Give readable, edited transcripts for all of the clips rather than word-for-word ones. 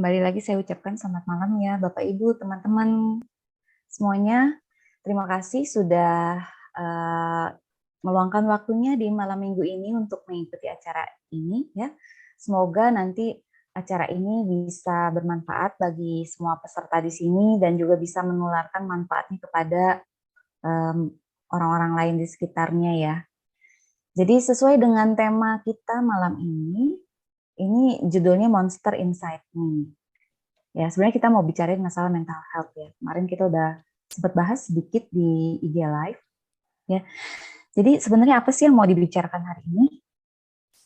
Kembali lagi saya ucapkan selamat malam ya Bapak Ibu, teman-teman semuanya. Terima kasih sudah meluangkan waktunya di malam minggu ini untuk mengikuti acara ini ya. Semoga nanti acara ini bisa bermanfaat bagi semua peserta di sini dan juga bisa menularkan manfaatnya kepada orang-orang lain di sekitarnya ya. Jadi sesuai dengan tema kita malam ini judulnya Monster Inside Me. Ya, sebenarnya kita mau bicarain masalah mental health ya. Kemarin kita udah sempat bahas sedikit di IG Live. Ya. Jadi sebenarnya apa sih yang mau dibicarakan hari ini?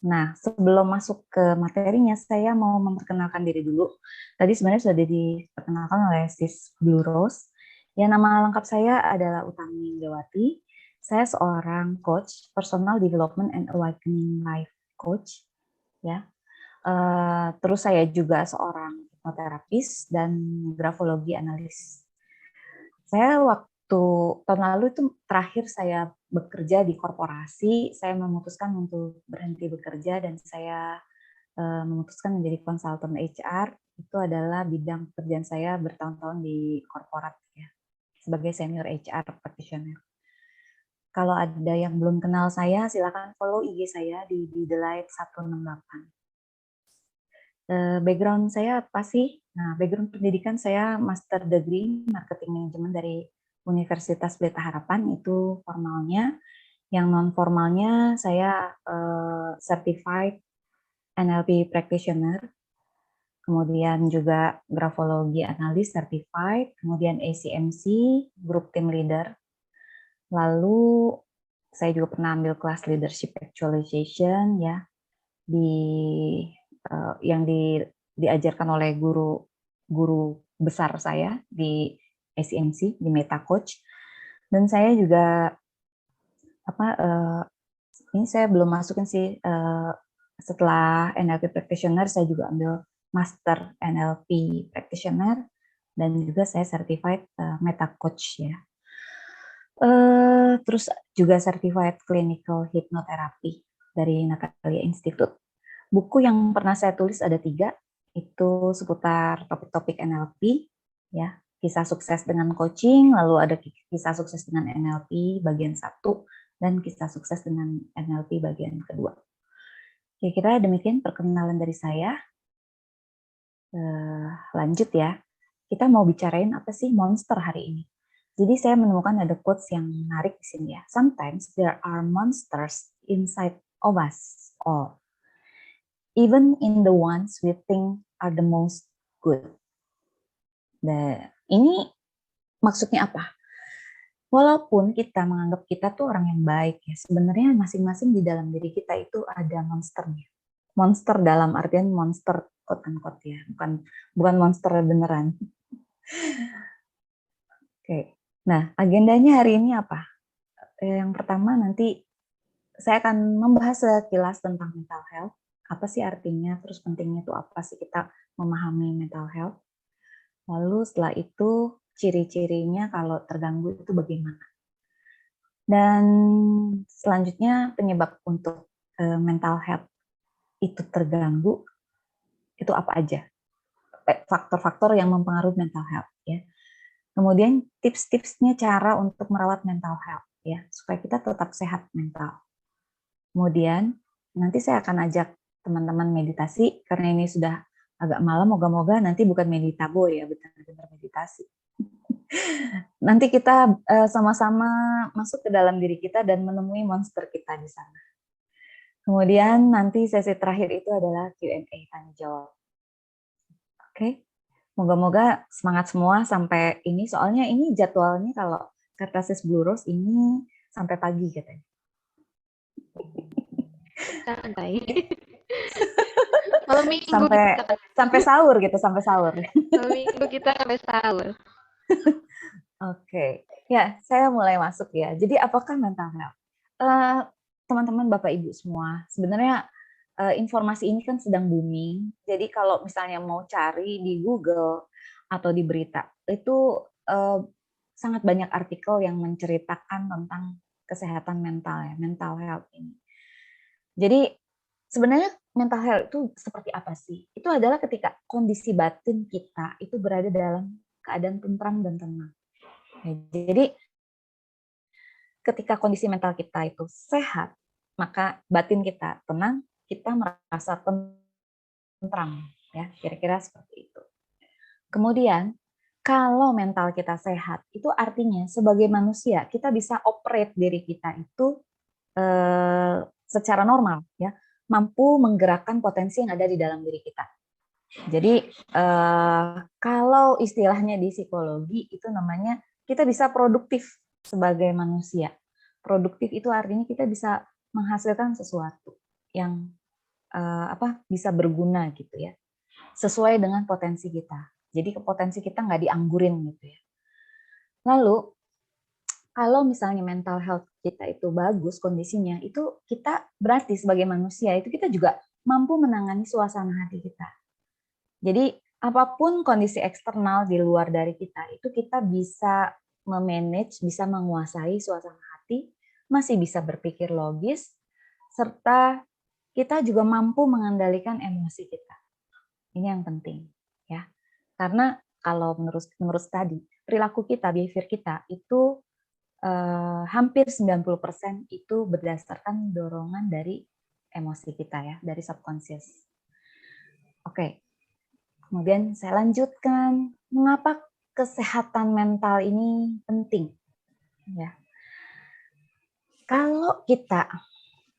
Nah, sebelum masuk ke materinya, saya mau memperkenalkan diri dulu. Tadi sebenarnya sudah diperkenalkan oleh Sis Blue Rose. Ya, nama lengkap saya adalah Utami Dewati. Saya seorang coach, personal development and awakening life coach. Ya, terus saya juga seorang hipnoterapis dan grafologi analis. Saya waktu tahun lalu itu terakhir saya bekerja di korporasi, saya memutuskan untuk berhenti bekerja dan saya memutuskan menjadi konsultan HR. Itu adalah bidang pekerjaan saya bertahun-tahun di korporat ya, sebagai senior HR practitioner. Kalau ada yang belum kenal saya, silakan follow IG saya di Delight 168. Background saya apa sih? Nah, background pendidikan saya Master Degree Marketing Management dari Universitas Pelita Harapan, itu formalnya. Yang non formalnya saya Certified NLP Practitioner, kemudian juga Grafologi Analis Certified, kemudian ACMC, Group Team Leader. Lalu saya juga pernah ambil kelas Leadership Actualization ya, yang diajarkan oleh guru besar saya di ACMC, di Meta Coach. Dan saya juga ini saya belum masukin sih, setelah NLP Practitioner saya juga ambil Master NLP Practitioner dan juga saya certified Meta Coach ya. Terus juga certified Clinical Hypnotherapy dari Natalia Institute. Buku yang pernah saya tulis ada 3, itu seputar topik-topik NLP, ya, kisah sukses dengan coaching, lalu ada kisah sukses dengan NLP bagian 1, dan kisah sukses dengan NLP bagian kedua. Kira-kira demikian perkenalan dari saya. Lanjut ya, kita mau bicarain apa sih monster hari ini. Jadi saya menemukan ada quotes yang menarik di sini ya. Sometimes there are monsters inside of us all. Even in the ones we think are the most good. Nah, ini maksudnya apa? Walaupun kita menganggap kita tuh orang yang baik ya, sebenarnya masing-masing di dalam diri kita itu ada monsternya. Monster dalam artian monster quote unquote ya, bukan monster beneran. Oke. Nah, agendanya hari ini apa? Yang pertama nanti saya akan membahas sekilas tentang mental health. Apa sih artinya, terus pentingnya itu apa sih kita memahami mental health. Lalu setelah itu ciri-cirinya kalau terganggu itu bagaimana. Dan selanjutnya penyebab untuk mental health itu terganggu itu apa aja. Faktor-faktor yang mempengaruhi mental health ya. Kemudian tips-tipsnya cara untuk merawat mental health ya, supaya kita tetap sehat mental. Kemudian nanti saya akan ajak teman-teman meditasi karena ini sudah agak malam, moga-moga nanti bukan meditabo ya, benar-benar meditasi. Nanti kita sama-sama masuk ke dalam diri kita dan menemui monster kita di sana. Kemudian nanti sesi terakhir itu adalah Q&A, tanya jawab. Oke, moga-moga semangat semua sampai ini, soalnya ini jadwalnya kalau kata Sis Blue Rose ini sampai pagi katanya. Santai. Malam minggu sampai sahur gitu, sampai sahur. Malam minggu kita sampai sahur. Oke, ya saya mulai masuk ya. Jadi apakah mental health? Teman-teman Bapak Ibu semua, sebenarnya informasi ini kan sedang booming. Jadi kalau misalnya mau cari di Google atau di berita, itu sangat banyak artikel yang menceritakan tentang kesehatan mental ya, mental health ini. Jadi sebenarnya mental health itu seperti apa sih? Itu adalah ketika kondisi batin kita itu berada dalam keadaan tentram dan tenang. Ya, jadi ketika kondisi mental kita itu sehat, maka batin kita tenang, kita merasa tentram, ya kira-kira seperti itu. Kemudian kalau mental kita sehat, itu artinya sebagai manusia kita bisa operate diri kita itu secara normal, ya, mampu menggerakkan potensi yang ada di dalam diri kita. Jadi kalau istilahnya di psikologi itu namanya kita bisa produktif sebagai manusia. Produktif itu artinya kita bisa menghasilkan sesuatu yang bisa berguna gitu ya, sesuai dengan potensi kita. Jadi potensi kita nggak dianggurin gitu ya. Lalu kalau misalnya mental health kita itu bagus kondisinya, itu kita berarti sebagai manusia itu kita juga mampu menangani suasana hati kita. Jadi apapun kondisi eksternal di luar dari kita, itu kita bisa memanage, bisa menguasai suasana hati, masih bisa berpikir logis, serta kita juga mampu mengendalikan emosi kita. Ini yang penting, ya. Karena kalau menurut tadi, perilaku kita, behavior kita itu hampir 90% itu berdasarkan dorongan dari emosi kita ya, dari subconscious. Oke. Kemudian saya lanjutkan, mengapa kesehatan mental ini penting? Ya. Kalau kita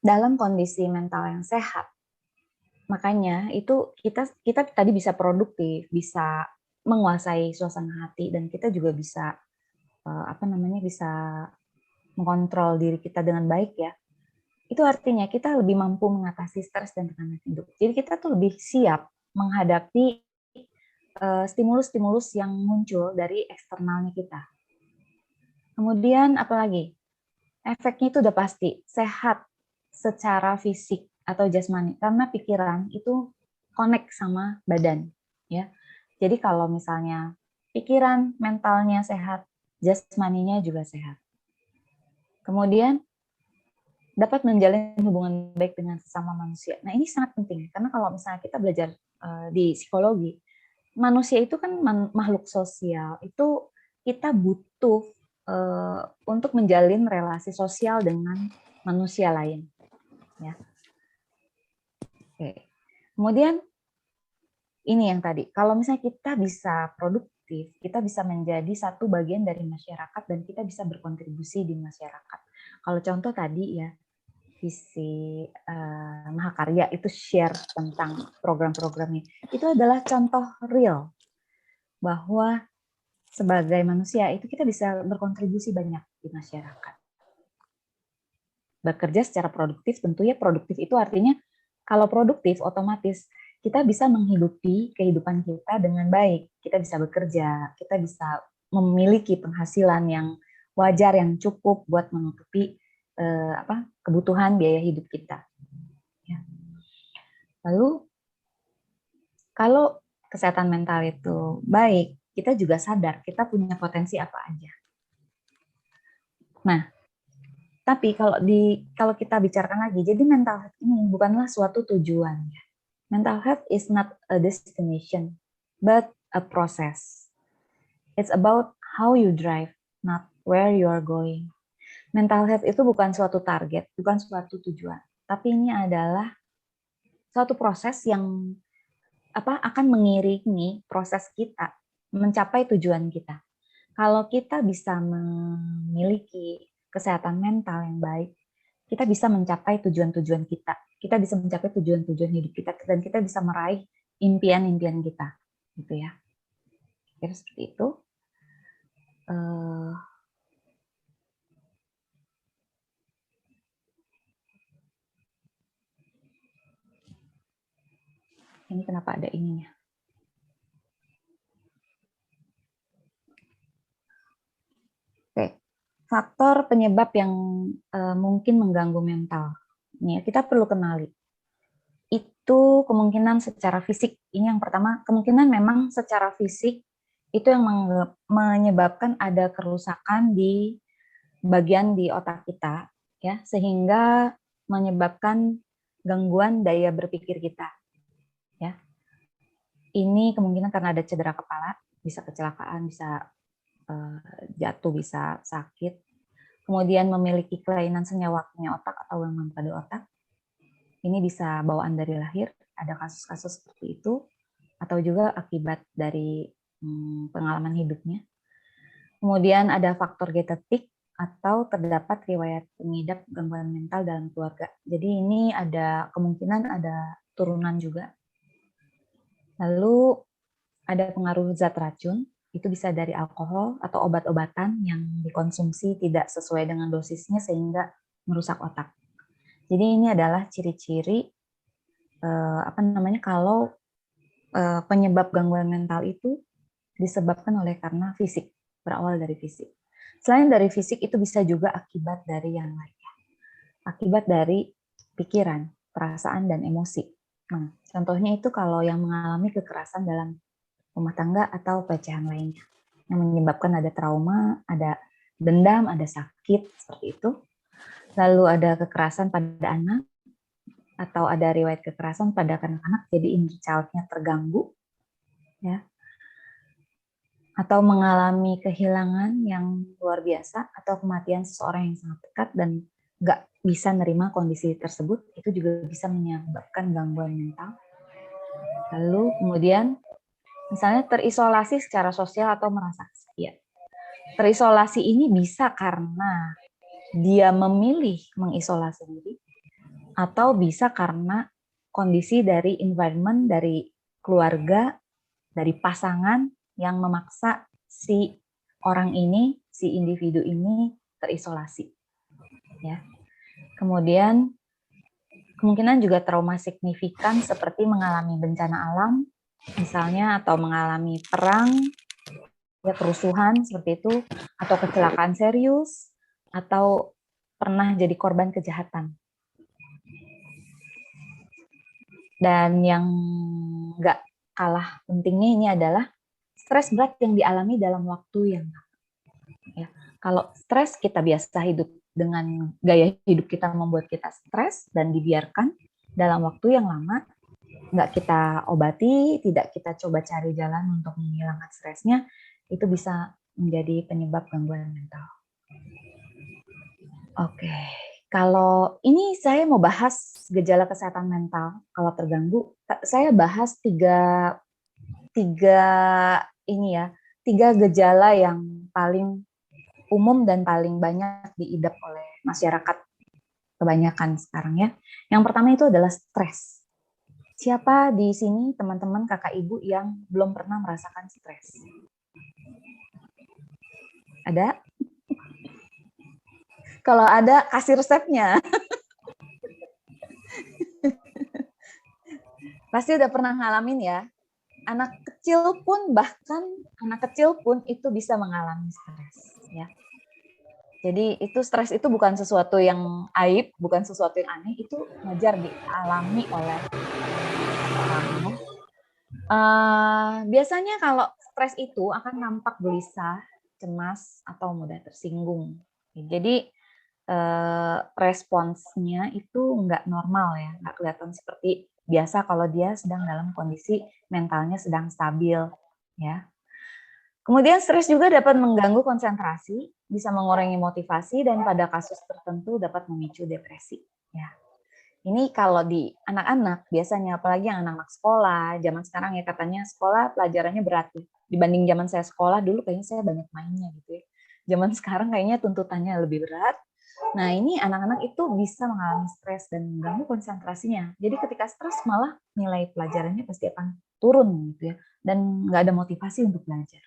dalam kondisi mental yang sehat, makanya itu kita tadi bisa produktif, bisa menguasai suasana hati, dan kita juga bisa bisa mengontrol diri kita dengan baik ya. Itu artinya kita lebih mampu mengatasi stres dan tekanan hidup. Jadi kita tuh lebih siap menghadapi stimulus-stimulus yang muncul dari eksternalnya kita. Kemudian apalagi? Efeknya itu udah pasti, sehat secara fisik atau jasmani, karena pikiran itu connect sama badan. Ya. Jadi kalau misalnya pikiran, mentalnya sehat, jasmaninya juga sehat. Kemudian dapat menjalin hubungan baik dengan sesama manusia. Nah ini sangat penting, karena kalau misalnya kita belajar di psikologi, manusia itu kan makhluk sosial, itu kita butuh untuk menjalin relasi sosial dengan manusia lain. Ya. Oke. Kemudian ini yang tadi, kalau misalnya kita bisa produktif, kita bisa menjadi satu bagian dari masyarakat dan kita bisa berkontribusi di masyarakat. Kalau contoh tadi ya, visi Mahakarya itu share tentang program-programnya. Itu adalah contoh real bahwa sebagai manusia itu kita bisa berkontribusi banyak di masyarakat. Bekerja secara produktif, tentunya produktif itu artinya kalau produktif otomatis kita bisa menghidupi kehidupan kita dengan baik. Kita bisa bekerja, kita bisa memiliki penghasilan yang wajar, yang cukup buat menutupi kebutuhan biaya hidup kita. Ya. Lalu kalau kesehatan mental itu baik, kita juga sadar kita punya potensi apa aja. Nah, tapi kalau kita bicarakan lagi, jadi mental health ini bukanlah suatu tujuan. Mental health is not a destination, but a process. It's about how you drive, not where you are going. Mental health itu bukan suatu target, bukan suatu tujuan, tapi ini adalah suatu proses yang akan mengiringi proses kita mencapai tujuan kita. Kalau kita bisa memiliki kesehatan mental yang baik, kita bisa mencapai tujuan-tujuan kita. Kita bisa mencapai tujuan-tujuan hidup kita dan kita bisa meraih impian-impian kita, gitu ya. Kira seperti itu. Ini kenapa ada ininya? Oke, faktor penyebab yang mungkin mengganggu mental. Ini kita perlu kenali. Itu kemungkinan secara fisik. Ini yang pertama, kemungkinan memang secara fisik itu yang menyebabkan ada kerusakan di bagian di otak kita, ya, sehingga menyebabkan gangguan daya berpikir kita. Ya, ini kemungkinan karena ada cedera kepala, bisa kecelakaan, bisa jatuh, bisa sakit. Kemudian memiliki kelainan senyawa otak atau gangguan pada otak. Ini bisa bawaan dari lahir, ada kasus-kasus seperti itu, atau juga akibat dari pengalaman hidupnya. Kemudian ada faktor genetik atau terdapat riwayat pengidap gangguan mental dalam keluarga. Jadi ini ada kemungkinan ada turunan juga. Lalu ada pengaruh zat racun, itu bisa dari alkohol atau obat-obatan yang dikonsumsi tidak sesuai dengan dosisnya sehingga merusak otak. Jadi ini adalah ciri-ciri kalau penyebab gangguan mental itu disebabkan karena fisik, berawal dari fisik. Selain dari fisik itu bisa juga akibat dari yang lainnya. Akibat dari pikiran, perasaan, dan emosi. Nah, contohnya itu kalau yang mengalami kekerasan dalam rumah tangga atau pelecehan lainnya yang menyebabkan ada trauma, ada dendam, ada sakit seperti itu. Lalu ada kekerasan pada anak atau ada riwayat kekerasan pada anak-anak, jadi inner child-nya terganggu, ya. Atau mengalami kehilangan yang luar biasa atau kematian seseorang yang sangat dekat dan nggak bisa nerima kondisi tersebut, itu juga bisa menyebabkan gangguan mental. Lalu kemudian misalnya terisolasi secara sosial atau merasa kesepian. Terisolasi ini bisa karena dia memilih mengisolasi diri, atau bisa karena kondisi dari environment, dari keluarga, dari pasangan yang memaksa si orang ini, si individu ini terisolasi. Ya. Kemudian kemungkinan juga trauma signifikan seperti mengalami bencana alam, misalnya, atau mengalami perang, ya, kerusuhan seperti itu, atau kecelakaan serius, atau pernah jadi korban kejahatan. Dan yang nggak kalah pentingnya ini adalah stres berat yang dialami dalam waktu yang lama. Ya, kalau stres kita biasa hidup dengan gaya hidup kita membuat kita stres dan dibiarkan dalam waktu yang lama, nggak kita obati, tidak kita coba cari jalan untuk menghilangkan stresnya, itu bisa menjadi penyebab gangguan mental. Oke, kalau ini saya mau bahas gejala kesehatan mental kalau terganggu. Saya bahas tiga gejala yang paling umum dan paling banyak diidap oleh masyarakat kebanyakan sekarang, ya. Yang pertama itu adalah stres. Siapa di sini teman-teman, kakak, ibu yang belum pernah merasakan stres? Ada? Kalau ada, kasih resepnya. Pasti udah pernah ngalamin, ya. Anak kecil pun, bahkan anak kecil pun itu bisa mengalami stres, ya. Jadi itu stres itu bukan sesuatu yang aib, bukan sesuatu yang aneh, itu wajar dialami oleh orang. Biasanya kalau stres itu akan nampak gelisah, cemas, atau mudah tersinggung. Jadi responsnya itu nggak normal, ya, nggak kelihatan seperti biasa kalau dia sedang dalam kondisi mentalnya sedang stabil, ya. Kemudian stres juga dapat mengganggu konsentrasi, bisa mengurangi motivasi, dan pada kasus tertentu dapat memicu depresi. Ya. Ini kalau di anak-anak biasanya, apalagi yang anak-anak sekolah, zaman sekarang ya katanya sekolah pelajarannya berat. Dibanding zaman saya sekolah dulu kayaknya saya banyak mainnya gitu ya. Zaman sekarang kayaknya tuntutannya lebih berat. Nah ini anak-anak itu bisa mengalami stres dan mengganggu konsentrasinya. Jadi ketika stres malah nilai pelajarannya pasti akan turun gitu ya. Dan nggak ada motivasi untuk belajar.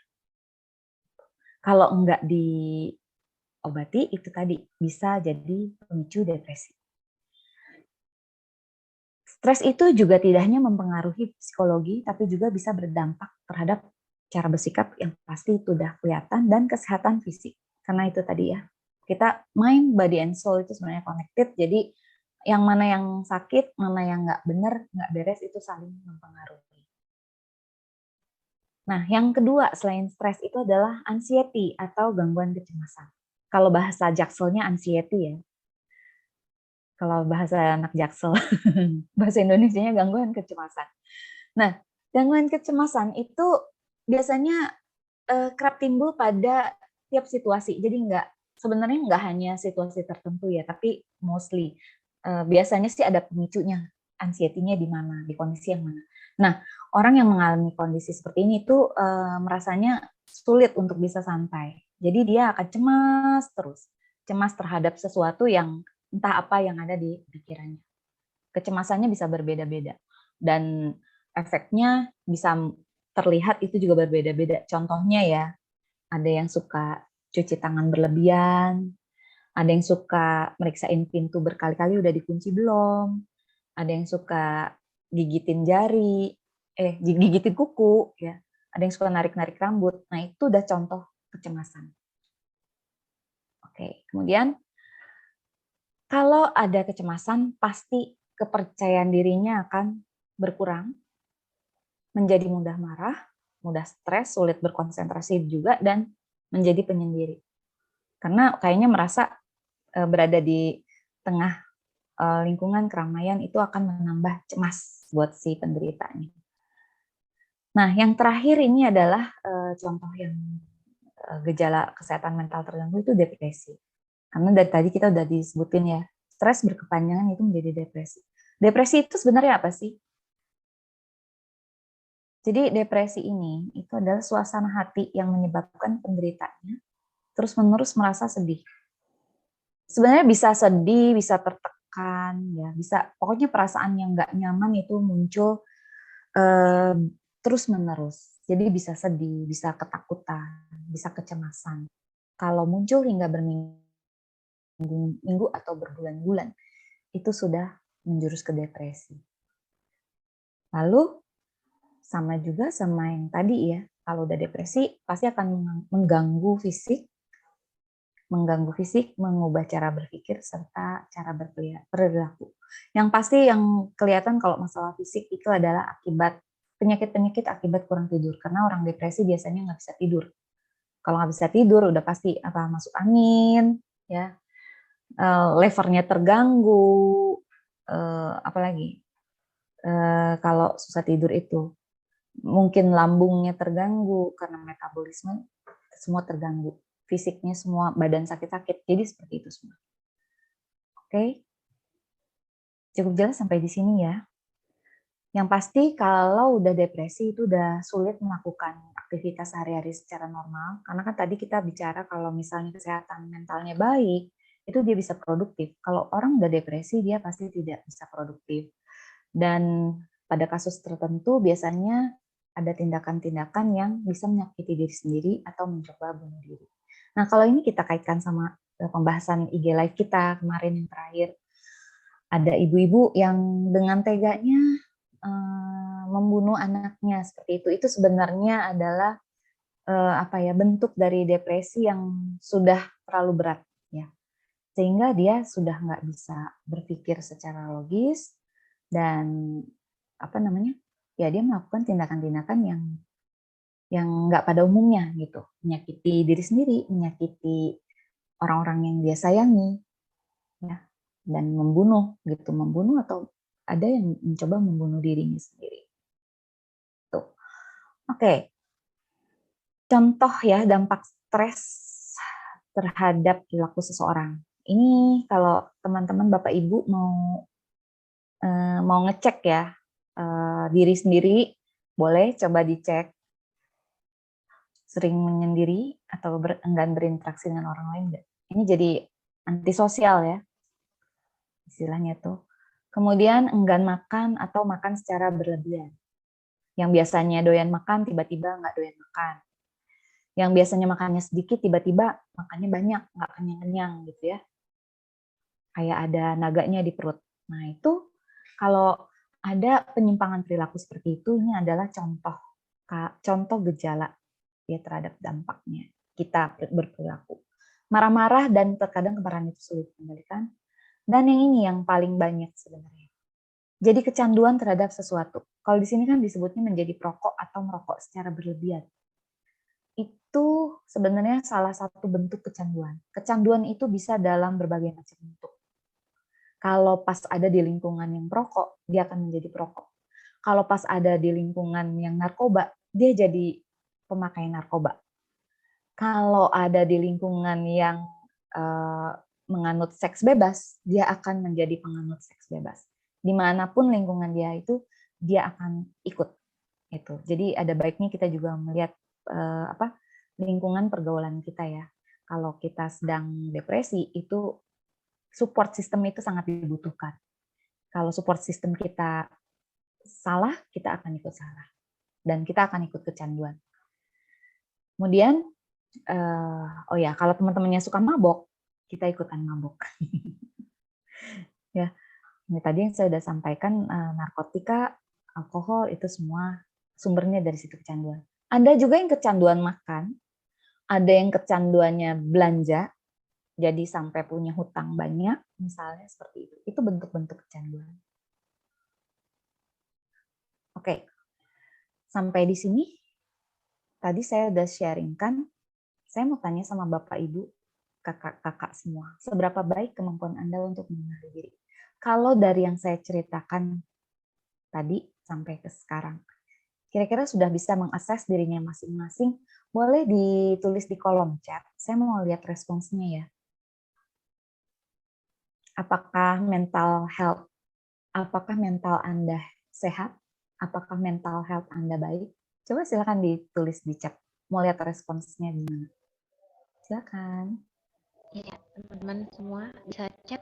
Kalau enggak diobati, itu tadi bisa jadi pemicu depresi. Stres itu juga tidak hanya mempengaruhi psikologi, tapi juga bisa berdampak terhadap cara bersikap yang pasti itu udah kelihatan, dan kesehatan fisik. Karena itu tadi ya, kita mind, body, and soul itu sebenarnya connected, jadi yang mana yang sakit, mana yang nggak benar, nggak beres, itu saling mempengaruhi. Nah, yang kedua selain stres itu adalah anxiety atau gangguan kecemasan. Kalau bahasa Jakselnya anxiety, ya. Kalau bahasa anak Jaksel, bahasa Indonesianya gangguan kecemasan. Nah, gangguan kecemasan itu biasanya kerap timbul pada tiap situasi. Jadi sebenarnya nggak hanya situasi tertentu ya, tapi mostly biasanya sih ada pemicunya, anxiety-nya di mana, di kondisi yang mana. Nah, orang yang mengalami kondisi seperti ini tuh merasanya sulit untuk bisa santai. Jadi dia akan cemas terus, cemas terhadap sesuatu yang entah apa yang ada di pikirannya. Kecemasannya bisa berbeda-beda dan efeknya bisa terlihat itu juga berbeda-beda. Contohnya ya, ada yang suka cuci tangan berlebihan, ada yang suka meriksain pintu berkali-kali udah dikunci belum, ada yang suka gigitin jari, gigitin kuku, ya. Ada yang suka narik-narik rambut. Nah, itu udah contoh kecemasan. Oke, kemudian kalau ada kecemasan, pasti kepercayaan dirinya akan berkurang, menjadi mudah marah, mudah stres, sulit berkonsentrasi juga, dan menjadi penyendiri. Karena kayaknya merasa berada di tengah lingkungan keramaian itu akan menambah cemas buat si penderitanya. Nah, yang terakhir ini adalah contoh yang gejala kesehatan mental terganggu itu depresi. Karena dari tadi kita udah disebutin ya, stres berkepanjangan itu menjadi depresi. Depresi itu sebenarnya apa sih? Jadi depresi ini itu adalah suasana hati yang menyebabkan penderitanya terus-menerus merasa sedih. Sebenarnya bisa sedih, bisa tertekan, ya, bisa pokoknya perasaan yang nggak nyaman itu muncul terus-menerus. Jadi bisa sedih, bisa ketakutan, bisa kecemasan. Kalau muncul hingga berminggu-minggu atau berbulan-bulan, itu sudah menjurus ke depresi. Lalu sama juga sama yang tadi ya, kalau udah depresi pasti akan mengganggu fisik, mengubah cara berpikir, serta cara berperilaku. Yang pasti yang kelihatan kalau masalah fisik itu adalah akibat penyakit-penyakit akibat kurang tidur. Karena orang depresi biasanya nggak bisa tidur. Kalau nggak bisa tidur, udah pasti masuk angin, ya, levernya terganggu, apalagi kalau susah tidur itu mungkin lambungnya terganggu karena metabolisme semua terganggu, fisiknya semua badan sakit-sakit, jadi seperti itu semua. Oke, cukup jelas sampai di sini ya. Yang pasti kalau udah depresi itu udah sulit melakukan aktivitas sehari-hari secara normal, karena kan tadi kita bicara kalau misalnya kesehatan mentalnya baik, itu dia bisa produktif. Kalau orang udah depresi, dia pasti tidak bisa produktif. Dan pada kasus tertentu biasanya ada tindakan-tindakan yang bisa menyakiti diri sendiri atau mencoba bunuh diri. Nah, kalau ini kita kaitkan sama pembahasan IG Live kita kemarin yang terakhir, ada ibu-ibu yang dengan teganya membunuh anaknya seperti itu. Itu sebenarnya adalah bentuk dari depresi yang sudah terlalu berat, ya. Sehingga dia sudah nggak bisa berpikir secara logis dan ya dia melakukan tindakan-tindakan yang nggak pada umumnya gitu, menyakiti diri sendiri, menyakiti orang-orang yang dia sayangi, ya, dan membunuh atau ada yang mencoba membunuh dirinya sendiri. Tuh. Oke. Contoh ya dampak stres terhadap perilaku seseorang. Ini kalau teman-teman Bapak Ibu mau ngecek ya diri sendiri, boleh coba dicek sering menyendiri atau enggan berinteraksi dengan orang lain nggak? Ini jadi antisosial ya istilahnya tuh. Kemudian enggan makan atau makan secara berlebihan. Yang biasanya doyan makan tiba-tiba nggak doyan makan. Yang biasanya makannya sedikit tiba-tiba makannya banyak, nggak kenyang-kenyang gitu ya. Kayak ada naganya di perut. Nah itu kalau ada penyimpangan perilaku seperti itu, ini adalah contoh gejala ya terhadap dampaknya kita berperilaku. Marah-marah dan terkadang kemarahan itu sulit dikendalikan. Dan yang ini yang paling banyak sebenarnya. Jadi kecanduan terhadap sesuatu. Kalau di sini kan disebutnya menjadi perokok atau merokok secara berlebihan. Itu sebenarnya salah satu bentuk kecanduan. Kecanduan itu bisa dalam berbagai macam bentuk. Kalau pas ada di lingkungan yang perokok, dia akan menjadi perokok. Kalau pas ada di lingkungan yang narkoba, dia jadi pemakai narkoba. Kalau ada di lingkungan yang menganut seks bebas, dia akan menjadi penganut seks bebas. Dimanapun lingkungan dia itu, dia akan ikut. Itu. Jadi ada baiknya kita juga melihat lingkungan pergaulan kita ya. Kalau kita sedang depresi, itu support system itu sangat dibutuhkan. Kalau support system kita salah, kita akan ikut salah. Dan kita akan ikut kecanduan. Kemudian, oh ya, kalau teman-temannya suka mabok, kita ikutan mabok. Ya, ini tadi yang saya sudah sampaikan, narkotika, alkohol, itu semua sumbernya dari situ kecanduan. Ada juga yang kecanduan makan, ada yang kecanduannya belanja, jadi sampai punya hutang banyak, misalnya seperti itu. Itu bentuk-bentuk kecanduan. Oke, sampai di sini. Tadi saya udah sharingkan, saya mau tanya sama Bapak, Ibu, kakak-kakak semua, seberapa baik kemampuan Anda untuk mengenali diri? Kalau dari yang saya ceritakan tadi sampai ke sekarang, kira-kira sudah bisa mengakses dirinya masing-masing, boleh ditulis di kolom chat. Saya mau lihat responsnya ya. Apakah mental health, apakah mental Anda sehat? Apakah mental health Anda baik? Coba silakan ditulis di chat. Mau lihat responsnya gimana? Silakan. Iya, teman-teman semua bisa chat,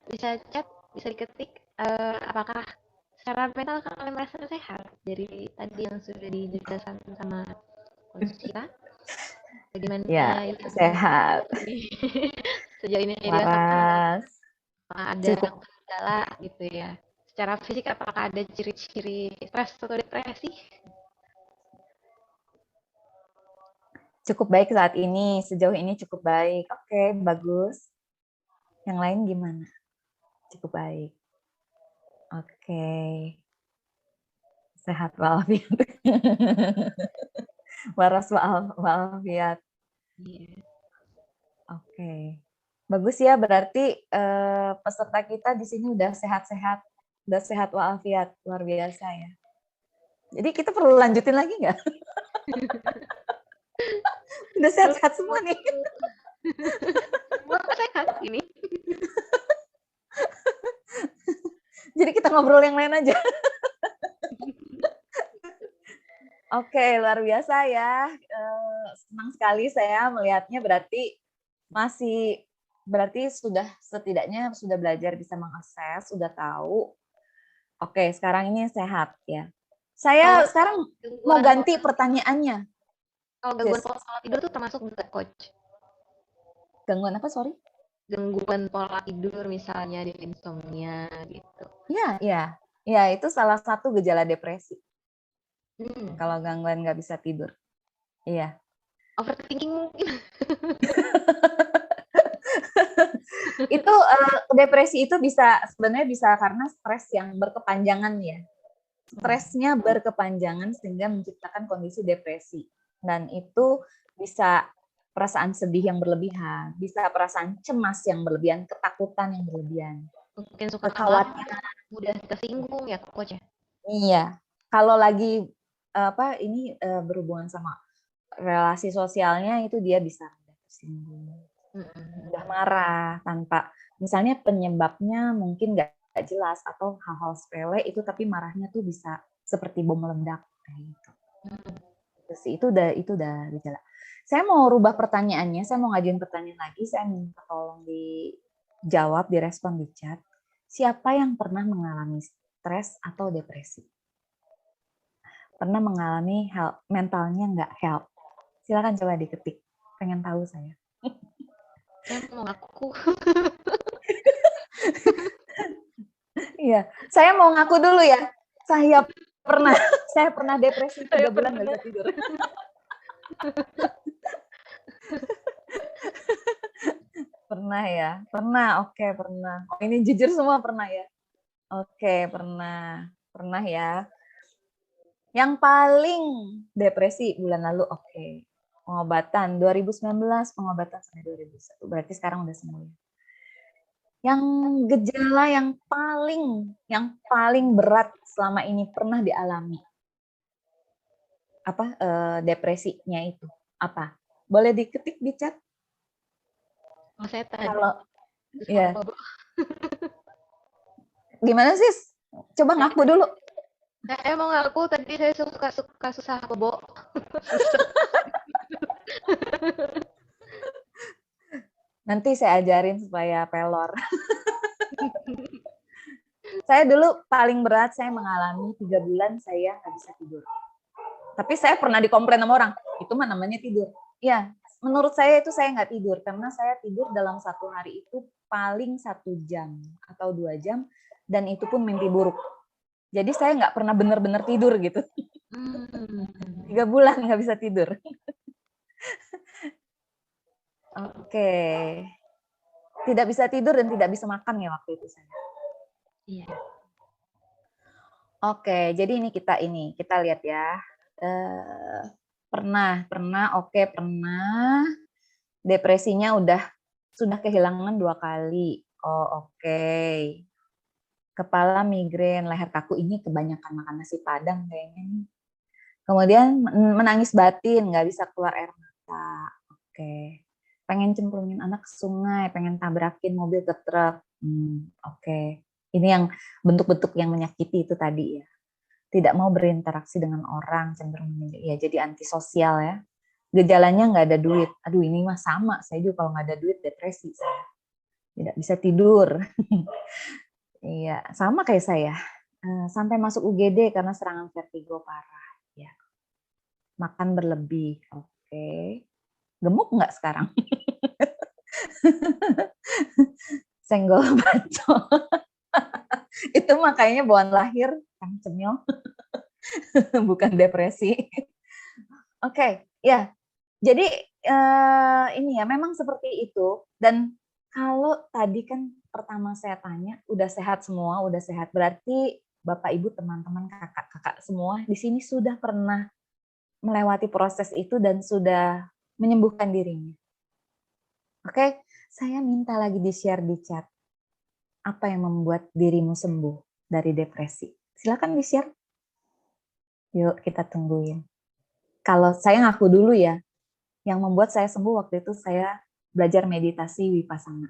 bisa diketik apakah secara mental kalian merasa sehat dari tadi yang sudah dijelaskan sama coach kita. Bagaimana Ya, yang sehat, sejauh ini dirasakan, waras, apakah ada cukup kendala gitu ya. Secara fisik apakah ada ciri-ciri stres atau depresi? cukup baik saat ini, sejauh ini cukup baik. Oke, bagus. Yang lain gimana? Cukup baik. Oke. Sehat walafiat. Waras walafiat. Iya. Oke. Bagus ya, berarti peserta kita di sini udah sehat-sehat, udah sehat walafiat, luar biasa ya. Jadi kita perlu lanjutin lagi nggak? Udah sehat-sehat semua nih. Semua sehat ini. Jadi kita ngobrol yang lain aja. Oke, luar biasa ya. Senang sekali saya melihatnya, berarti sudah setidaknya sudah belajar bisa mengakses, sudah tahu. Oke, sekarang ini sehat ya. Saya sekarang mau ganti pertanyaannya. Kalau gangguan pola tidur tuh termasuk juga, coach? Gangguan apa, sorry? Gangguan pola tidur misalnya di insomnia gitu. Ya, itu salah satu gejala depresi. Kalau gangguan nggak bisa tidur. Iya. Overthinking mungkin. Itu depresi itu sebenarnya bisa karena stres yang berkepanjangan ya. Stresnya berkepanjangan sehingga menciptakan kondisi depresi. Dan itu bisa perasaan sedih yang berlebihan, bisa perasaan cemas yang berlebihan, ketakutan yang berlebihan. Mungkin suka Kekhawatiran. mudah tersinggung ya, coach ya. Iya. Kalau lagi ini berhubungan sama relasi sosialnya, itu dia bisa mudah tersinggung, mudah marah tanpa, misalnya penyebabnya mungkin nggak jelas atau hal-hal sepele itu, tapi marahnya tuh bisa seperti bom meledak kayak gitu. Itu udah gejala. Saya mau rubah pertanyaannya, saya mau ngajuin pertanyaan lagi, saya minta tolong dijawab, direspon di chat. Siapa yang pernah mengalami stres atau depresi? Pernah mengalami mentalnya nggak help? Silakan coba diketik. Pengen tahu saya. Saya mau ngaku. Iya, saya mau ngaku dulu ya. Saya pernah depresi 3 bulan nggak bisa tidur. Pernah ya? Pernah, oke pernah. Oh, ini jujur semua pernah ya? Oke, pernah ya. Yang paling depresi bulan lalu, oke. Pengobatan 2019, pengobatan sampai 2021. Berarti sekarang udah sembuh. Yang gejala yang paling berat selama ini pernah dialami, apa depresinya itu apa? Boleh diketik di chat. Oh, saya tadi Kalau susah ya, bobo. gimana sih? Coba ngaku dulu. Saya mau ngaku tadi saya suka suka susah bobo. Susah. Nanti saya ajarin supaya pelor. Saya dulu paling berat saya mengalami 3 bulan saya nggak bisa tidur. Tapi saya pernah dikomplain sama orang, itu mah namanya tidur. Ya, menurut saya itu saya nggak tidur karena saya tidur dalam satu hari itu paling 1 jam atau 2 jam dan itu pun mimpi buruk. Jadi saya nggak pernah benar-benar tidur gitu. 3 bulan nggak bisa tidur. Oke, tidak bisa tidur dan tidak bisa makan ya waktu itu saya. Iya. Oke, jadi kita lihat ya. Pernah, oke pernah. Depresinya sudah kehilangan 2 kali. Oh oke. Kepala migrain, leher kaku ini kebanyakan makan nasi padang kayaknya nih. Kemudian menangis batin, nggak bisa keluar air mata. Oke. Pengen cemplungin anak ke sungai, pengen tabrakin mobil ke truk. Oke. Ini yang bentuk-bentuk yang menyakiti itu tadi ya. Tidak mau berinteraksi dengan orang, cenderung ya jadi antisosial ya. Gejalanya nggak ada duit. Aduh ini mah sama, saya juga kalau nggak ada duit depresi saya. Tidak bisa tidur. Iya, sama kayak saya. Sampai masuk UGD karena serangan vertigo parah. Ya. Makan berlebih. Oke. Gemuk nggak sekarang? Senggol bacok. Itu makanya bawaan lahir, Kang Cemil. Bukan depresi. Oke, ya. Jadi ini ya, memang seperti itu. Dan kalau tadi kan pertama saya tanya, udah sehat semua, udah sehat. Berarti Bapak, Ibu, teman-teman, kakak-kakak semua di sini sudah pernah melewati proses itu dan sudah menyembuhkan dirinya. Oke, saya minta lagi di-share di chat. Apa yang membuat dirimu sembuh dari depresi? Silakan di-share. Yuk, kita tungguin. Kalau saya ngaku dulu ya, yang membuat saya sembuh waktu itu saya belajar meditasi Vipassana.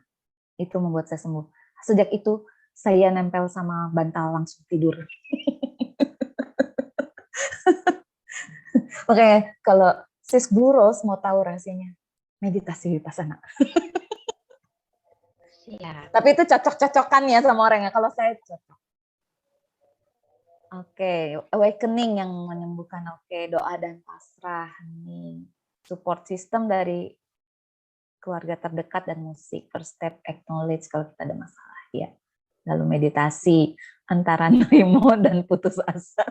Itu membuat saya sembuh. Sejak itu saya nempel sama bantal langsung tidur. Oke, kalau Sis Blue Rose mau tahu rahasianya, meditasi Vipassana. Siap. Tapi itu cocok-cocokan ya sama orang ya. Kalau saya cocok. Oke, awakening yang menyembuhkan. Oke, doa dan pasrah nih. Support system dari keluarga terdekat dan musik. First step acknowledge kalau kita ada masalah ya. Lalu meditasi antara nerimo dan putus asa.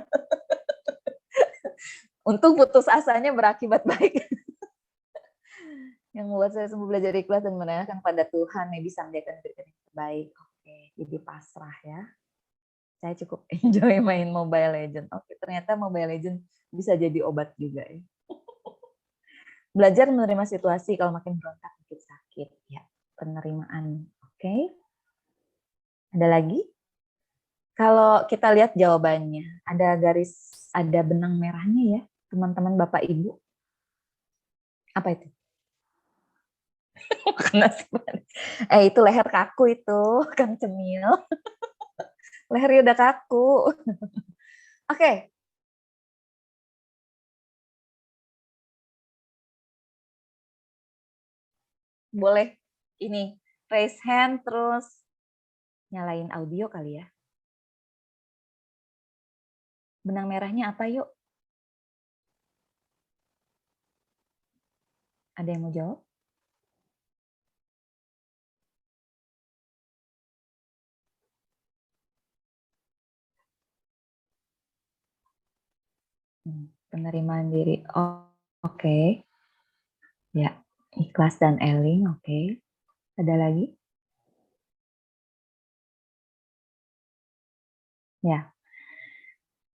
Untung putus asanya berakibat baik. Yang membuat saya sembuh belajar ikhlas dan menyerahkan pada Tuhan yang bisa menjadikan diri yang terbaik. Oke, jadi pasrah ya. Saya cukup enjoy main Mobile Legends. Oke, ternyata Mobile Legends bisa jadi obat juga ya. Belajar menerima situasi, kalau makin berontak makin sakit. Ya, penerimaan. Oke. Ada lagi? Kalau kita lihat jawabannya, ada benang merahnya ya, teman-teman Bapak Ibu. Apa itu? Itu leher kaku itu, Kang Cemil. Lehernya udah kaku. Oke. Boleh ini raise hand terus nyalain audio kali ya. Benang merahnya apa yuk? Ada yang mau jawab? Penerimaan diri. Oh, oke. Ya, ikhlas dan eling. Oke. Ada lagi? Ya.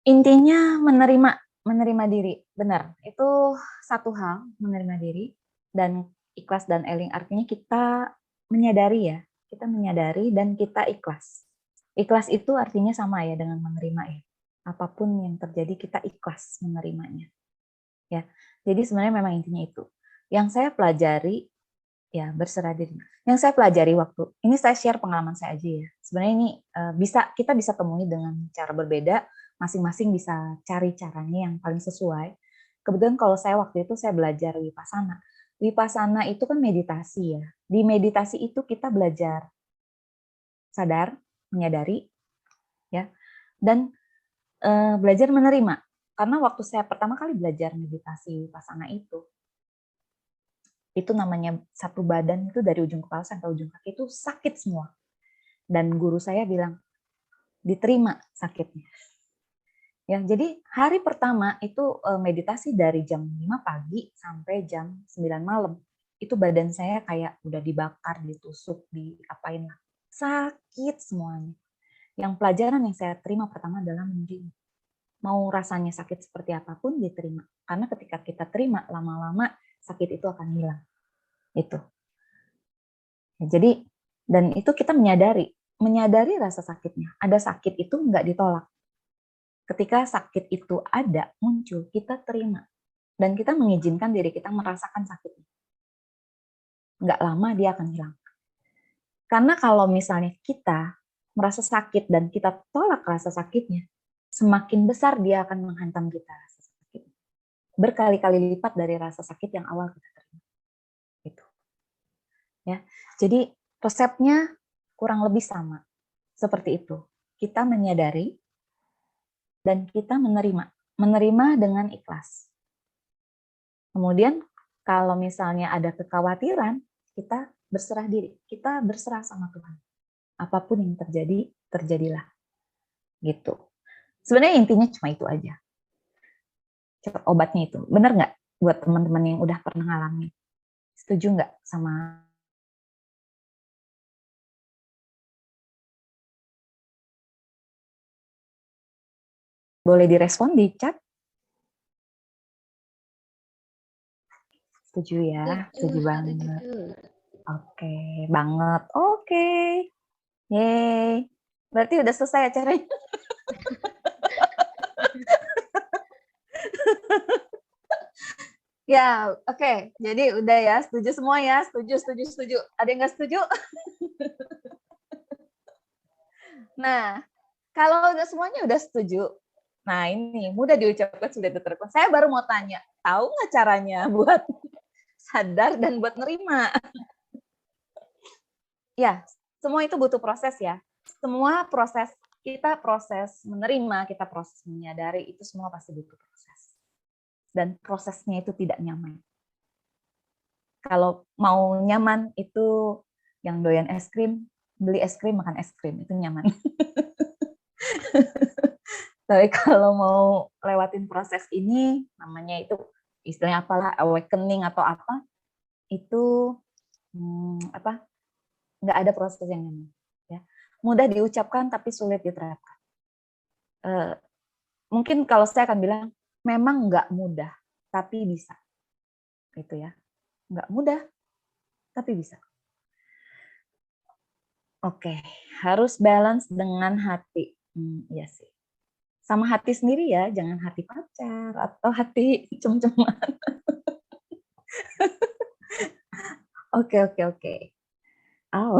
Intinya menerima diri. Benar. Itu satu hal, menerima diri dan ikhlas dan eling artinya kita menyadari ya, kita menyadari dan kita ikhlas. Ikhlas itu artinya sama ya dengan menerima ya. Apapun yang terjadi kita ikhlas menerimanya. Ya. Jadi sebenarnya memang intinya itu. Yang saya pelajari ya berserah diri. Yang saya pelajari waktu ini saya share pengalaman saya aja ya. Sebenarnya ini kita bisa temui dengan cara berbeda, masing-masing bisa cari caranya yang paling sesuai. Kebetulan kalau saya waktu itu saya belajar Vipassana. Vipassana itu kan meditasi ya. Di meditasi itu kita belajar sadar, menyadari ya, dan belajar menerima. Karena waktu saya pertama kali belajar meditasi Vipassana itu namanya satu badan itu dari ujung kepala sampai ujung kaki itu sakit semua. Dan guru saya bilang, diterima sakitnya. Ya, jadi hari pertama itu meditasi dari jam 5 pagi sampai jam 9 malam. Itu badan saya kayak udah dibakar, ditusuk, diapain lah. Sakit semuanya. Yang pelajaran yang saya terima pertama adalah menerima. Mau rasanya sakit seperti apapun diterima. Karena ketika kita terima, lama-lama sakit itu akan hilang. Itu. Ya, jadi, dan itu kita menyadari rasa sakitnya. Ada sakit itu nggak ditolak. Ketika sakit itu ada, muncul, kita terima. Dan kita mengizinkan diri kita merasakan sakitnya. Nggak lama dia akan hilang. Karena kalau misalnya kita merasa sakit dan kita tolak rasa sakitnya, semakin besar dia akan menghantam kita rasa sakit. Berkali-kali lipat dari rasa sakit yang awal kita terima. Gitu. Ya. Jadi resepnya kurang lebih sama. Seperti itu. Kita menyadari dan kita menerima. Menerima dengan ikhlas. Kemudian kalau misalnya ada kekhawatiran, kita berserah diri. Kita berserah sama Tuhan. Apapun yang terjadi, terjadilah. Gitu. Sebenarnya intinya cuma itu aja. Obatnya itu. Benar nggak buat teman-teman yang udah pernah ngalamin? Setuju nggak sama? Boleh direspon di chat? Setuju ya? Setuju banget. Oke, banget. Oke. Yeay. Berarti udah selesai acaranya. Ya, oke. Jadi udah ya, setuju semua ya. Setuju. Ada yang nggak setuju? Nah, kalau udah semuanya udah setuju, nah ini mudah diucapkan sudah diterapkan. Saya baru mau tanya, tahu nggak caranya buat sadar dan buat nerima? Ya, semua itu butuh proses ya. Semua proses, kita proses menerima, kita proses menyadari, itu semua pasti butuh proses. Dan prosesnya itu tidak nyaman. Kalau mau nyaman itu yang doyan es krim, beli es krim, makan es krim, itu nyaman. Tapi kalau mau lewatin proses ini, namanya itu istilahnya apalah, awakening atau apa, itu nggak ada proses yang nyaman. Ya. Mudah diucapkan tapi sulit diterapkan. Mungkin kalau saya akan bilang, memang nggak mudah, tapi bisa. Gitu ya. Nggak mudah, tapi bisa. Oke, harus balance dengan hati. Iya sih. Sama hati sendiri ya, jangan hati pacar atau hati cem-ceman. Oke. Oh,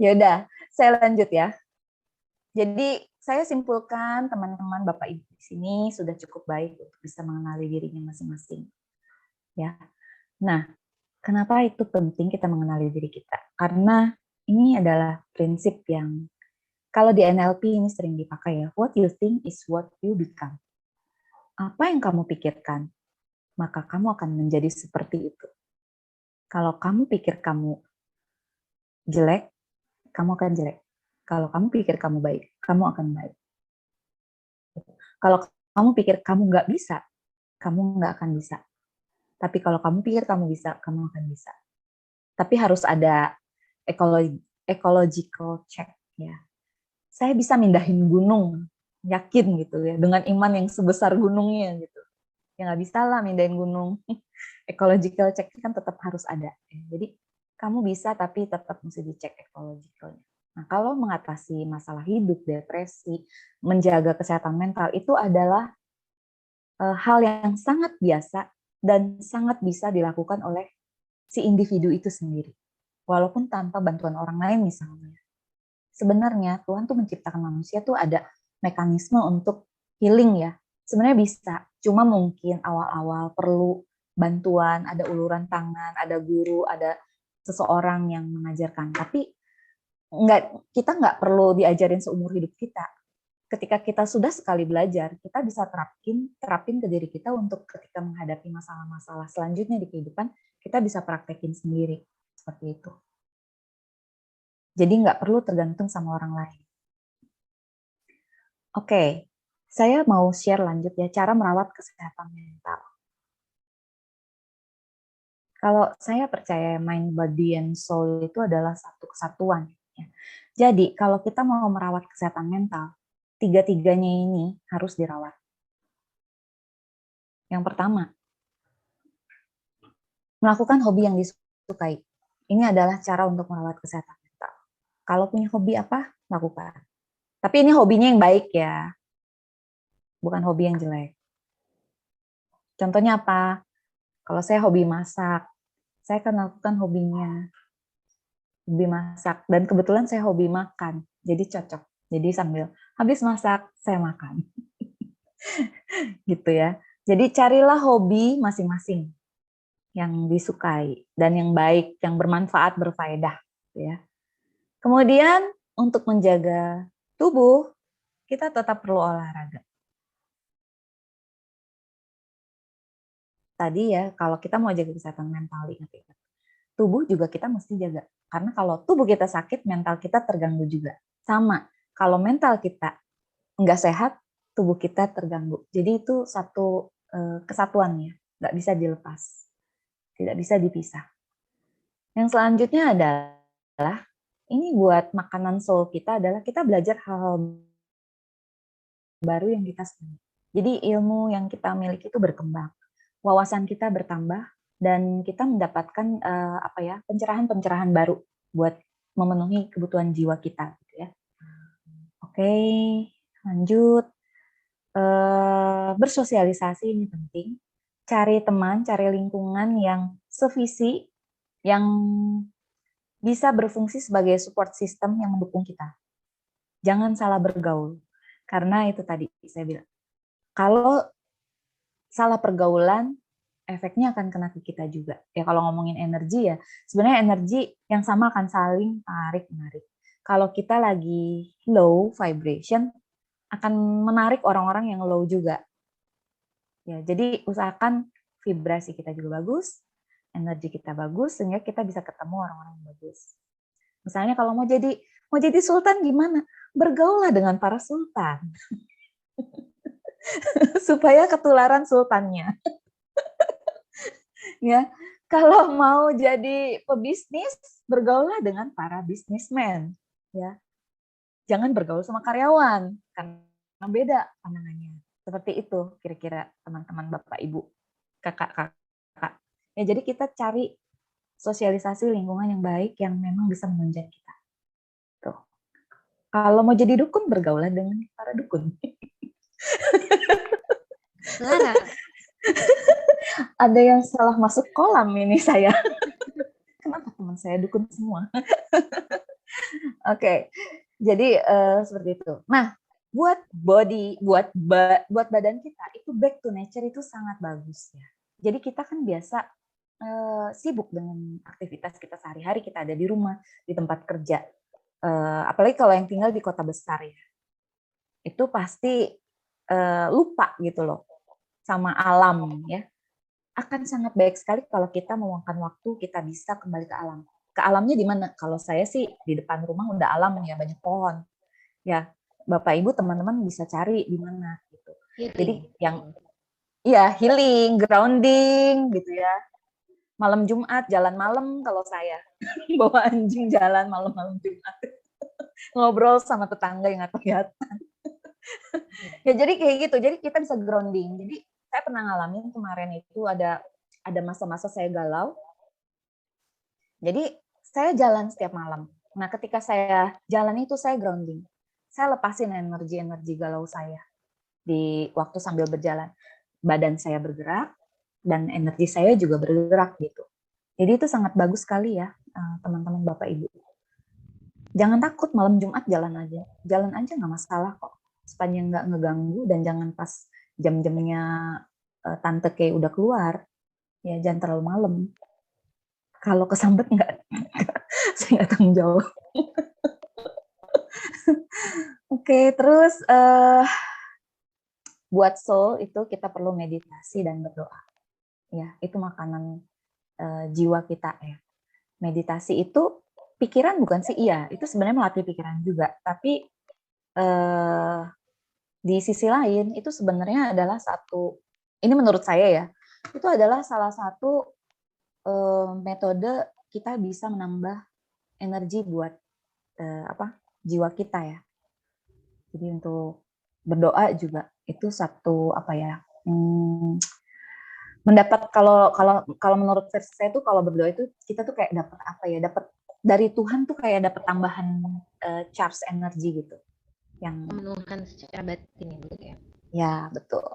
ya udah, saya lanjut ya. Jadi saya simpulkan teman-teman Bapak Ibu di sini sudah cukup baik untuk bisa mengenali dirinya masing-masing. Ya. Nah, kenapa itu penting kita mengenali diri kita? Karena ini adalah prinsip yang kalau di NLP ini sering dipakai ya. What you think is what you become. Apa yang kamu pikirkan, maka kamu akan menjadi seperti itu. Kalau kamu pikir kamu jelek, kamu akan jelek. Kalau kamu pikir kamu baik, kamu akan baik. Kalau kamu pikir kamu nggak bisa, kamu nggak akan bisa. Tapi kalau kamu pikir kamu bisa, kamu akan bisa. Tapi harus ada ecological check ya. Saya bisa mindahin gunung, yakin gitu ya, dengan iman yang sebesar gunungnya gitu. Ya nggak bisa lah mindahin gunung. Ecological check kan tetap harus ada. Jadi kamu bisa tapi tetap mesti dicek ekologikalnya. Nah, kalau mengatasi masalah hidup, depresi, menjaga kesehatan mental itu adalah hal yang sangat biasa dan sangat bisa dilakukan oleh si individu itu sendiri. Walaupun tanpa bantuan orang lain misalnya. Sebenarnya Tuhan tuh menciptakan manusia tuh ada mekanisme untuk healing ya. Sebenarnya bisa, cuma mungkin awal-awal perlu bantuan, ada uluran tangan, ada guru, ada seseorang yang mengajarkan. Tapi kita nggak perlu diajarin seumur hidup kita. Ketika kita sudah sekali belajar, kita bisa terapin ke diri kita untuk ketika menghadapi masalah-masalah selanjutnya di kehidupan, kita bisa praktekin sendiri. Seperti itu. Jadi nggak perlu tergantung sama orang lain. Oke, saya mau share lanjut ya, cara merawat kesehatan mental. Kalau saya percaya mind, body, and soul itu adalah satu kesatuan. Ya. Jadi kalau kita mau merawat kesehatan mental, tiga-tiganya ini harus dirawat. Yang pertama, melakukan hobi yang disukai. Ini adalah cara untuk merawat kesehatan mental. Kalau punya hobi apa, lakukan. Tapi ini hobinya yang baik ya, bukan hobi yang jelek. Contohnya apa? Kalau saya hobi masak, saya akan lakukan hobinya. Hobi masak. Dan kebetulan saya hobi makan, jadi cocok. Jadi sambil habis masak, saya makan. Gitu ya. Jadi carilah hobi masing-masing yang disukai dan yang baik, yang bermanfaat, berfaedah. Ya. Kemudian untuk menjaga tubuh, kita tetap perlu olahraga. Tadi ya, kalau kita mau jaga kesehatan mental, ingat-ingat. Tubuh juga kita mesti jaga. Karena kalau tubuh kita sakit, mental kita terganggu juga. Sama, kalau mental kita nggak sehat, tubuh kita terganggu. Jadi itu satu kesatuan ya, nggak bisa dilepas. Tidak bisa dipisah. Yang selanjutnya adalah, ini buat makanan soul kita adalah kita belajar hal-hal baru yang kita senang. Jadi ilmu yang kita miliki itu berkembang. Wawasan kita bertambah dan kita mendapatkan pencerahan-pencerahan baru buat memenuhi kebutuhan jiwa kita gitu ya. Oke, lanjut. Bersosialisasi ini penting. Cari teman, cari lingkungan yang sevisi, yang bisa berfungsi sebagai support system yang mendukung kita. Jangan salah bergaul. Karena itu tadi saya bilang, kalau salah pergaulan, efeknya akan kena ke kita juga. Ya kalau ngomongin energi ya, sebenarnya energi yang sama akan saling tarik-menarik. Kalau kita lagi low vibration, akan menarik orang-orang yang low juga. Ya, jadi usahakan vibrasi kita juga bagus, energi kita bagus, sehingga kita bisa ketemu orang-orang yang bagus. Misalnya kalau mau jadi sultan gimana? Bergaullah dengan para sultan. Supaya ketularan sultannya. Ya, kalau mau jadi pebisnis, bergaullah dengan para bisnismen, ya. Jangan bergaul sama karyawan, karena beda pandangannya. Seperti itu kira-kira teman-teman Bapak Ibu, kakak-kakak. Ya, jadi kita cari sosialisasi lingkungan yang baik yang memang bisa menunjang kita. Tuh. Kalau mau jadi dukun, bergaullah dengan para dukun. Lara. Ada yang salah masuk kolam ini saya. Kenapa teman saya dukun semua? Oke, jadi seperti itu. Nah, buat badan kita itu back to nature itu sangat bagus ya. Jadi kita kan biasa sibuk dengan aktivitas kita sehari-hari, kita ada di rumah, di tempat kerja. Apalagi kalau yang tinggal di kota besar ya, itu pasti lupa gitu loh sama alam ya. Akan sangat baik sekali kalau kita meluangkan waktu, kita bisa kembali ke alam. Ke alamnya di mana? Kalau saya sih di depan rumah udah alam ya, banyak pohon. Ya, Bapak Ibu teman-teman bisa cari di mana gitu. Jadi yang healing, grounding gitu ya. Malam Jumat jalan malam kalau saya bawa anjing jalan malam-malam Jumat. Ngobrol sama tetangga yang nggak kelihatan. Ya jadi kayak gitu. Jadi kita bisa grounding. Jadi saya pernah ngalamin kemarin itu ada masa-masa saya galau. Jadi Saya jalan setiap malam. Nah, ketika saya jalan itu saya grounding. Saya lepasin energi-energi galau saya di waktu sambil berjalan. Badan saya bergerak dan energi saya juga bergerak gitu. Jadi itu sangat bagus sekali ya, teman-teman Bapak Ibu. Jangan takut malam Jumat jalan aja. Jalan aja nggak masalah kok. Sepanjang nggak ngeganggu dan jangan pas jam-jamnya Tante Kay udah keluar. Ya jangan terlalu malam. Kalau kesambet nggak, saya nggak tanggung jawab. Oke, terus buat soul itu kita perlu meditasi dan berdoa. Ya, itu makanan jiwa kita ya. Meditasi itu pikiran bukan sih? Iya, itu sebenarnya melatih pikiran juga. Tapi di sisi lain itu sebenarnya adalah satu, ini menurut saya ya, itu adalah salah satu metode kita bisa menambah energi buat jiwa kita ya. Jadi untuk berdoa juga itu satu mendapat, kalau menurut versi saya tuh kalau berdoa itu kita tuh kayak dapat dapat dari Tuhan tuh kayak dapat tambahan charge energi gitu yang memenuhkan secara batin gitu ya. Ya betul,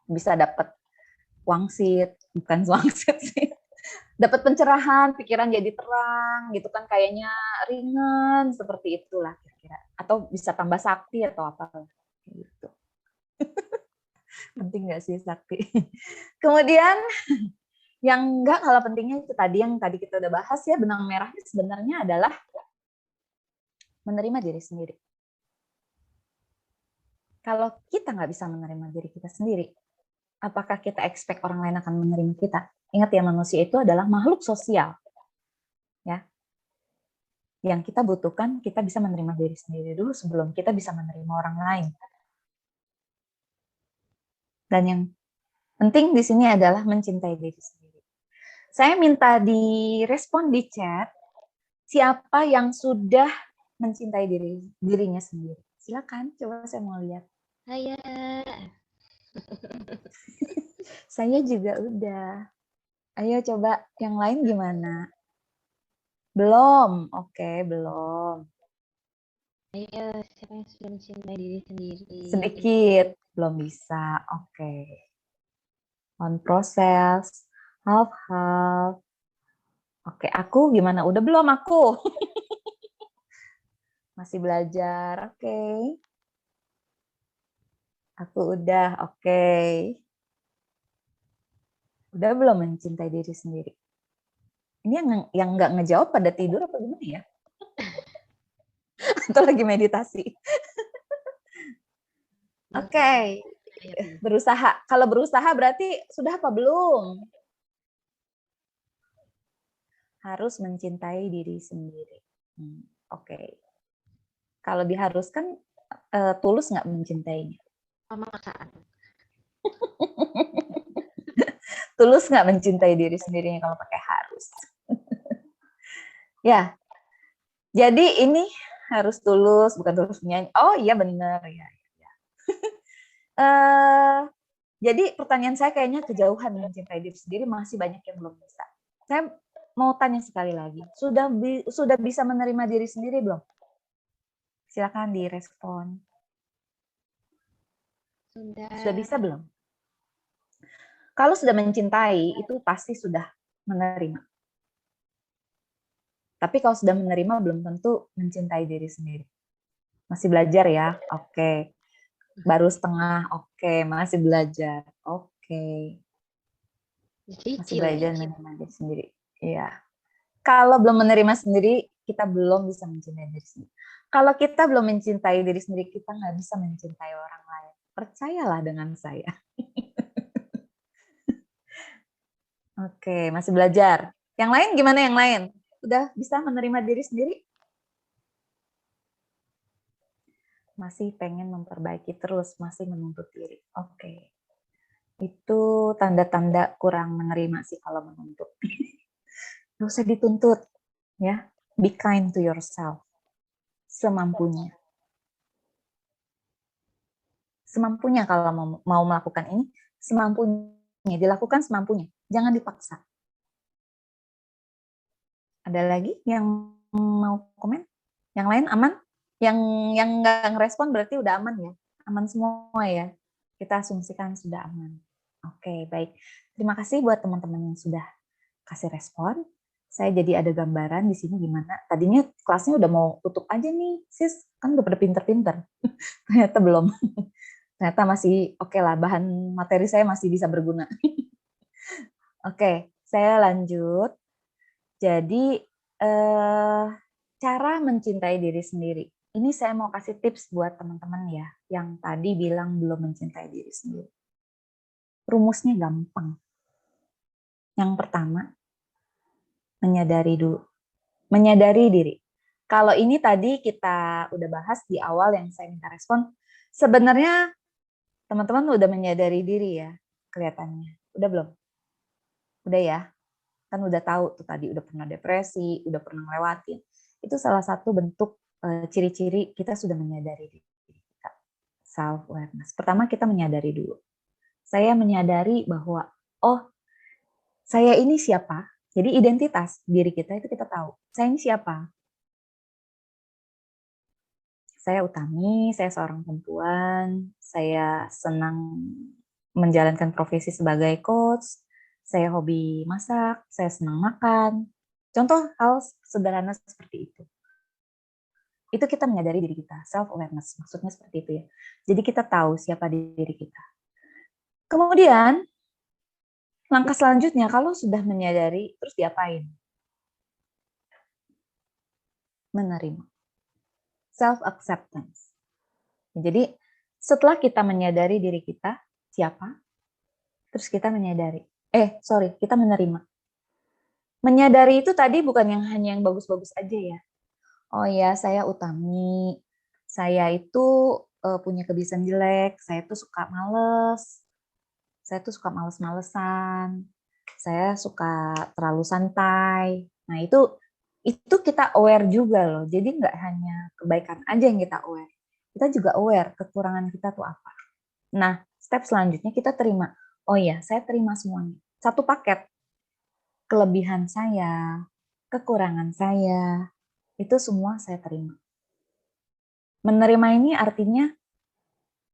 bisa dapat wangsit, bukan wangsit sih, dapat pencerahan, pikiran jadi terang gitu kan, kayaknya ringan seperti itulah kira-kira, atau bisa tambah sakti atau apa gitu. Penting nggak sih sakti? Kemudian yang nggak kalah pentingnya itu tadi yang tadi kita udah bahas ya, benang merahnya sebenarnya adalah menerima diri sendiri. Kalau kita nggak bisa menerima diri kita sendiri, apakah kita expect orang lain akan menerima kita? Ingat ya, manusia itu adalah makhluk sosial. Ya. Yang kita butuhkan, kita bisa menerima diri sendiri dulu sebelum kita bisa menerima orang lain. Dan yang penting di sini adalah mencintai diri sendiri. Saya minta direspon di chat, siapa yang sudah mencintai dirinya sendiri. Silakan, coba saya mau lihat. Saya. Saya juga udah. Ayo coba yang lain gimana? Belum, oke, belum. Saya siapa yang sudah mencintai diri sendiri? Sedikit, belum bisa, oke. On process, half-half. Oke, aku gimana? Udah belum aku? Masih belajar, oke. Aku udah, oke. Udah belum mencintai diri sendiri? Ini yang nggak ngejawab pada tidur apa gimana ya? Atau lagi meditasi? Oke, berusaha. Kalau berusaha berarti sudah apa belum? Harus mencintai diri sendiri. Oke. Kalau diharuskan, tulus nggak mencintainya? Pemaksaan. Tulus nggak mencintai diri sendirinya kalau pakai harus? Ya, jadi ini harus tulus, bukan tulus menyanyi. Oh iya benar ya. Jadi pertanyaan saya kayaknya kejauhan mencintai diri sendiri, masih banyak yang belum bisa. Saya mau tanya sekali lagi, sudah bisa menerima diri sendiri belum? Silakan direspon. Sudah bisa belum? Kalau sudah mencintai, itu pasti sudah menerima. Tapi kalau sudah menerima, belum tentu mencintai diri sendiri. Masih belajar ya? Oke. Baru setengah, oke. Masih belajar, oke. Masih belajar menerima diri sendiri. Iya. Kalau belum menerima sendiri, kita belum bisa mencintai diri sendiri. Kalau kita belum mencintai diri sendiri, kita nggak bisa mencintai orang lain. Percayalah dengan saya. Oke, masih belajar. Yang lain gimana yang lain? Udah bisa menerima diri sendiri? Masih pengen memperbaiki terus, masih menuntut diri. Oke. Itu tanda-tanda kurang menerima sih kalau menuntut. Gak usah dituntut. Ya, be kind to yourself. Semampunya. Semampunya kalau mau melakukan ini, semampunya. Dilakukan semampunya. Jangan dipaksa. Ada lagi yang mau komen? Yang lain aman? Yang nggak ngerespon berarti udah aman ya? Aman semua ya? Kita asumsikan sudah aman. Oke, baik. Terima kasih buat teman-teman yang sudah kasih respon. Saya jadi ada gambaran di sini gimana. Tadinya kelasnya udah mau tutup aja nih, sis. Kan udah pada pinter-pinter. Ternyata belum. Ternyata masih oke lah, bahan materi saya masih bisa berguna. Oke, saya lanjut. Jadi, cara mencintai diri sendiri. Ini saya mau kasih tips buat teman-teman ya, yang tadi bilang belum mencintai diri sendiri. Rumusnya gampang. Yang pertama, menyadari dulu. Menyadari diri. Kalau ini tadi kita udah bahas di awal yang saya minta respon, sebenarnya teman-teman udah menyadari diri ya, kelihatannya. Udah belum? Udah ya? Kan udah tahu tuh tadi, udah pernah depresi, udah pernah ngelewatin. Itu salah satu bentuk ciri-ciri kita sudah menyadari diri kita. Self-awareness. Pertama kita menyadari dulu. Saya menyadari bahwa, oh saya ini siapa? Jadi identitas diri kita itu kita tahu. Saya ini siapa? Saya Utami, saya seorang perempuan, saya senang menjalankan profesi sebagai coach, saya hobi masak, saya senang makan. Contoh hal sederhana seperti itu. Itu kita menyadari diri kita, self-awareness, maksudnya seperti itu ya. Jadi kita tahu siapa diri kita. Kemudian, langkah selanjutnya, kalau sudah menyadari, terus diapain? Menerima. Self-acceptance. Jadi, setelah kita menyadari diri kita, siapa? Terus kita menyadari. Kita menerima. Menyadari itu tadi bukan yang hanya yang bagus-bagus aja ya. Oh ya, saya Utami. Saya itu punya kebiasaan jelek. Saya tuh suka males. Saya tuh suka males-malesan. Saya suka terlalu santai. Nah, itu kita aware juga loh. Jadi nggak hanya kebaikan aja yang kita aware. Kita juga aware kekurangan kita tuh apa. Nah, step selanjutnya kita terima. Oh iya, saya terima semuanya. Satu paket. Kelebihan saya, kekurangan saya, itu semua saya terima. Menerima ini artinya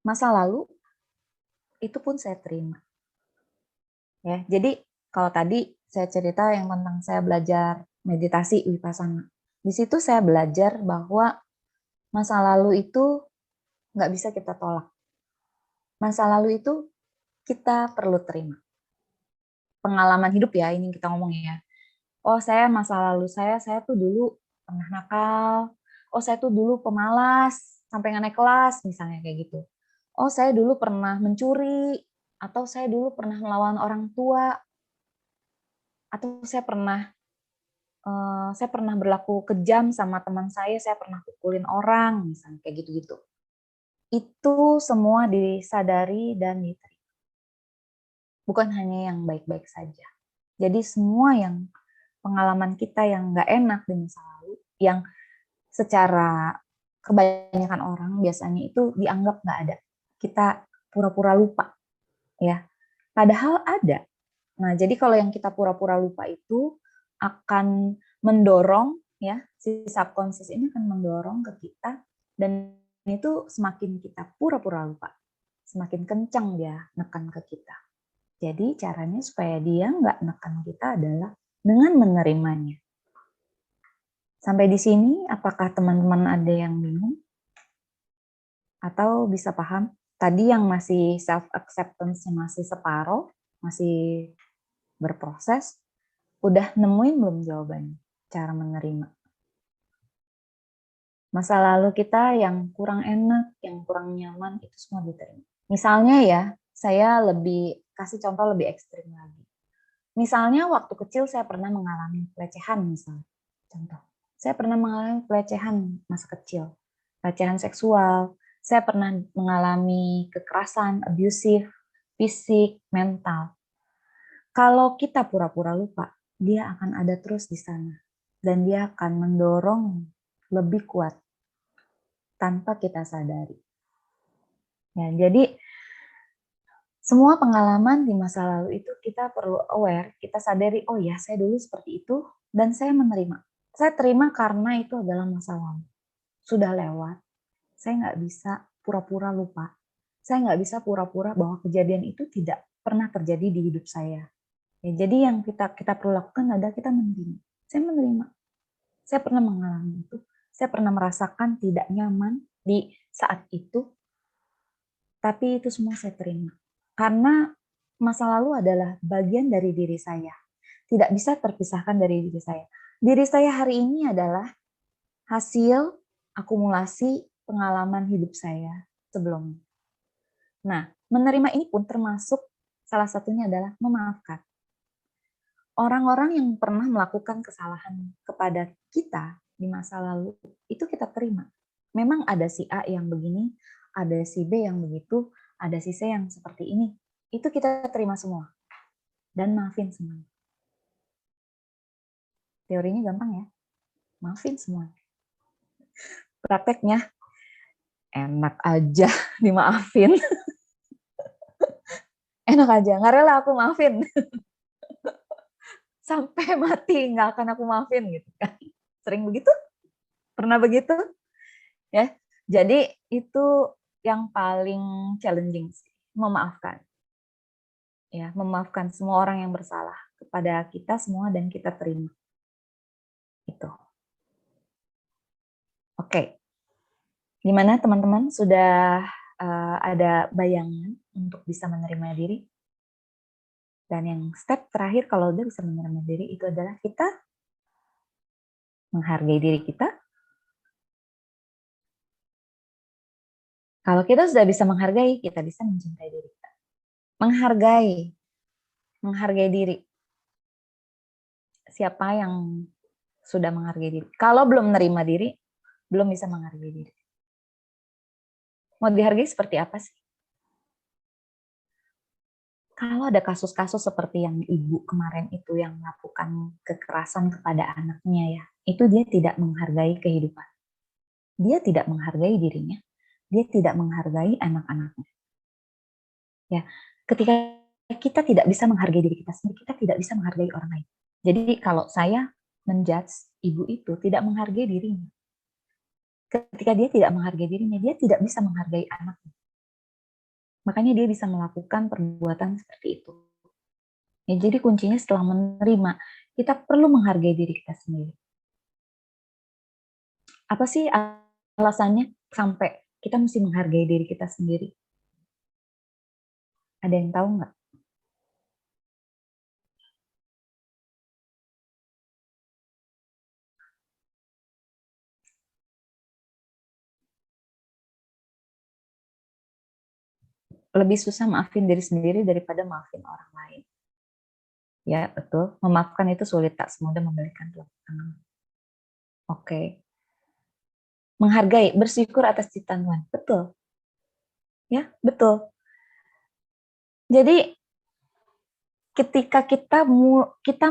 masa lalu, itu pun saya terima. Ya, jadi kalau tadi saya cerita yang tentang saya belajar meditasi Vipassana. Di situ saya belajar bahwa masa lalu itu nggak bisa kita tolak. Masa lalu itu kita perlu terima. Pengalaman hidup ya, ini kita ngomong ya. Oh, masa lalu saya tuh dulu pernah nakal. Oh, saya tuh dulu pemalas sampai nggak naik kelas, misalnya kayak gitu. Oh, saya dulu pernah mencuri, atau saya dulu pernah melawan orang tua, atau saya pernah berlaku kejam sama teman saya pernah pukulin orang, misalnya kayak gitu-gitu. Itu semua disadari dan diterima. Bukan hanya yang baik-baik saja. Jadi semua yang pengalaman kita yang nggak enak di masa lalu, yang secara kebanyakan orang biasanya itu dianggap nggak ada. Kita pura-pura lupa, ya. Padahal ada. Nah, jadi kalau yang kita pura-pura lupa itu akan mendorong, ya, si subconscious ini akan mendorong ke kita, dan itu semakin kita pura-pura lupa, semakin kencang dia nekan ke kita. Jadi caranya supaya dia nggak nekan kita adalah dengan menerimanya. Sampai di sini, apakah teman-teman ada yang bingung? Atau bisa paham? Tadi yang masih self-acceptance masih separoh, masih berproses, udah nemuin belum jawabannya? Cara menerima. Masa lalu kita yang kurang enak, yang kurang nyaman, itu semua diterima. Misalnya ya, saya kasih contoh lebih ekstrim lagi. Misalnya waktu kecil saya pernah mengalami pelecehan misalnya. Contoh. Saya pernah mengalami pelecehan masa kecil, pelecehan seksual, saya pernah mengalami kekerasan, abusive, fisik, mental. Kalau kita pura-pura lupa, dia akan ada terus di sana. Dan dia akan mendorong lebih kuat tanpa kita sadari. Ya, jadi Semua pengalaman di masa lalu itu kita perlu aware, kita sadari, oh ya saya dulu seperti itu, dan saya menerima. Saya terima karena itu adalah masa lalu. Sudah lewat, saya nggak bisa pura-pura lupa. Saya nggak bisa pura-pura bahwa kejadian itu tidak pernah terjadi di hidup saya. Ya, jadi yang kita perlu lakukan adalah kita menerima. Saya menerima. Saya pernah mengalami itu. Saya pernah merasakan tidak nyaman di saat itu, tapi itu semua saya terima. Karena masa lalu adalah bagian dari diri saya. Tidak bisa terpisahkan dari diri saya. Diri saya hari ini adalah hasil akumulasi pengalaman hidup saya sebelumnya. Nah, menerima ini pun termasuk salah satunya adalah memaafkan. Orang-orang yang pernah melakukan kesalahan kepada kita di masa lalu, itu kita terima. Memang ada si A yang begini, ada si B yang begitu, ada si C yang seperti ini. Itu kita terima semua. Dan maafin semua. Teorinya gampang ya. Maafin semua. Prakteknya enak aja dimaafin. Enak aja, nggak rela aku maafin. Sampai mati nggak akan aku maafin gitu kan. Sering begitu? Pernah begitu? Ya. Jadi itu yang paling challenging sih, memaafkan. Ya, memaafkan semua orang yang bersalah kepada kita semua dan kita terima. Itu. Oke. Gimana teman-teman, sudah ada bayangan untuk bisa menerima diri? Dan yang step terakhir kalau udah bisa menerima diri itu adalah kita menghargai diri kita. Kalau kita sudah bisa menghargai, kita bisa mencintai diri kita. Menghargai diri. Siapa yang sudah menghargai diri? Kalau belum menerima diri, belum bisa menghargai diri. Mau dihargai seperti apa sih? Kalau ada kasus-kasus seperti yang ibu kemarin itu yang melakukan kekerasan kepada anaknya ya, itu dia tidak menghargai kehidupan. Dia tidak menghargai dirinya, dia tidak menghargai anak-anaknya. Ya, ketika kita tidak bisa menghargai diri kita sendiri, kita tidak bisa menghargai orang lain. Jadi kalau saya menjudge ibu itu tidak menghargai dirinya. Ketika dia tidak menghargai dirinya, dia tidak bisa menghargai anaknya. Makanya dia bisa melakukan perbuatan seperti itu. Ya, jadi kuncinya setelah menerima, kita perlu menghargai diri kita sendiri. Apa sih alasannya sampai kita mesti menghargai diri kita sendiri? Ada yang tahu nggak? Lebih susah maafin diri sendiri daripada maafin orang lain. Ya, betul. Memaafkan itu sulit, tak semudah memberikan telapak tangan. Oke. Menghargai, bersyukur atas ciptaan Tuhan. Betul. Ya, betul. Jadi ketika kita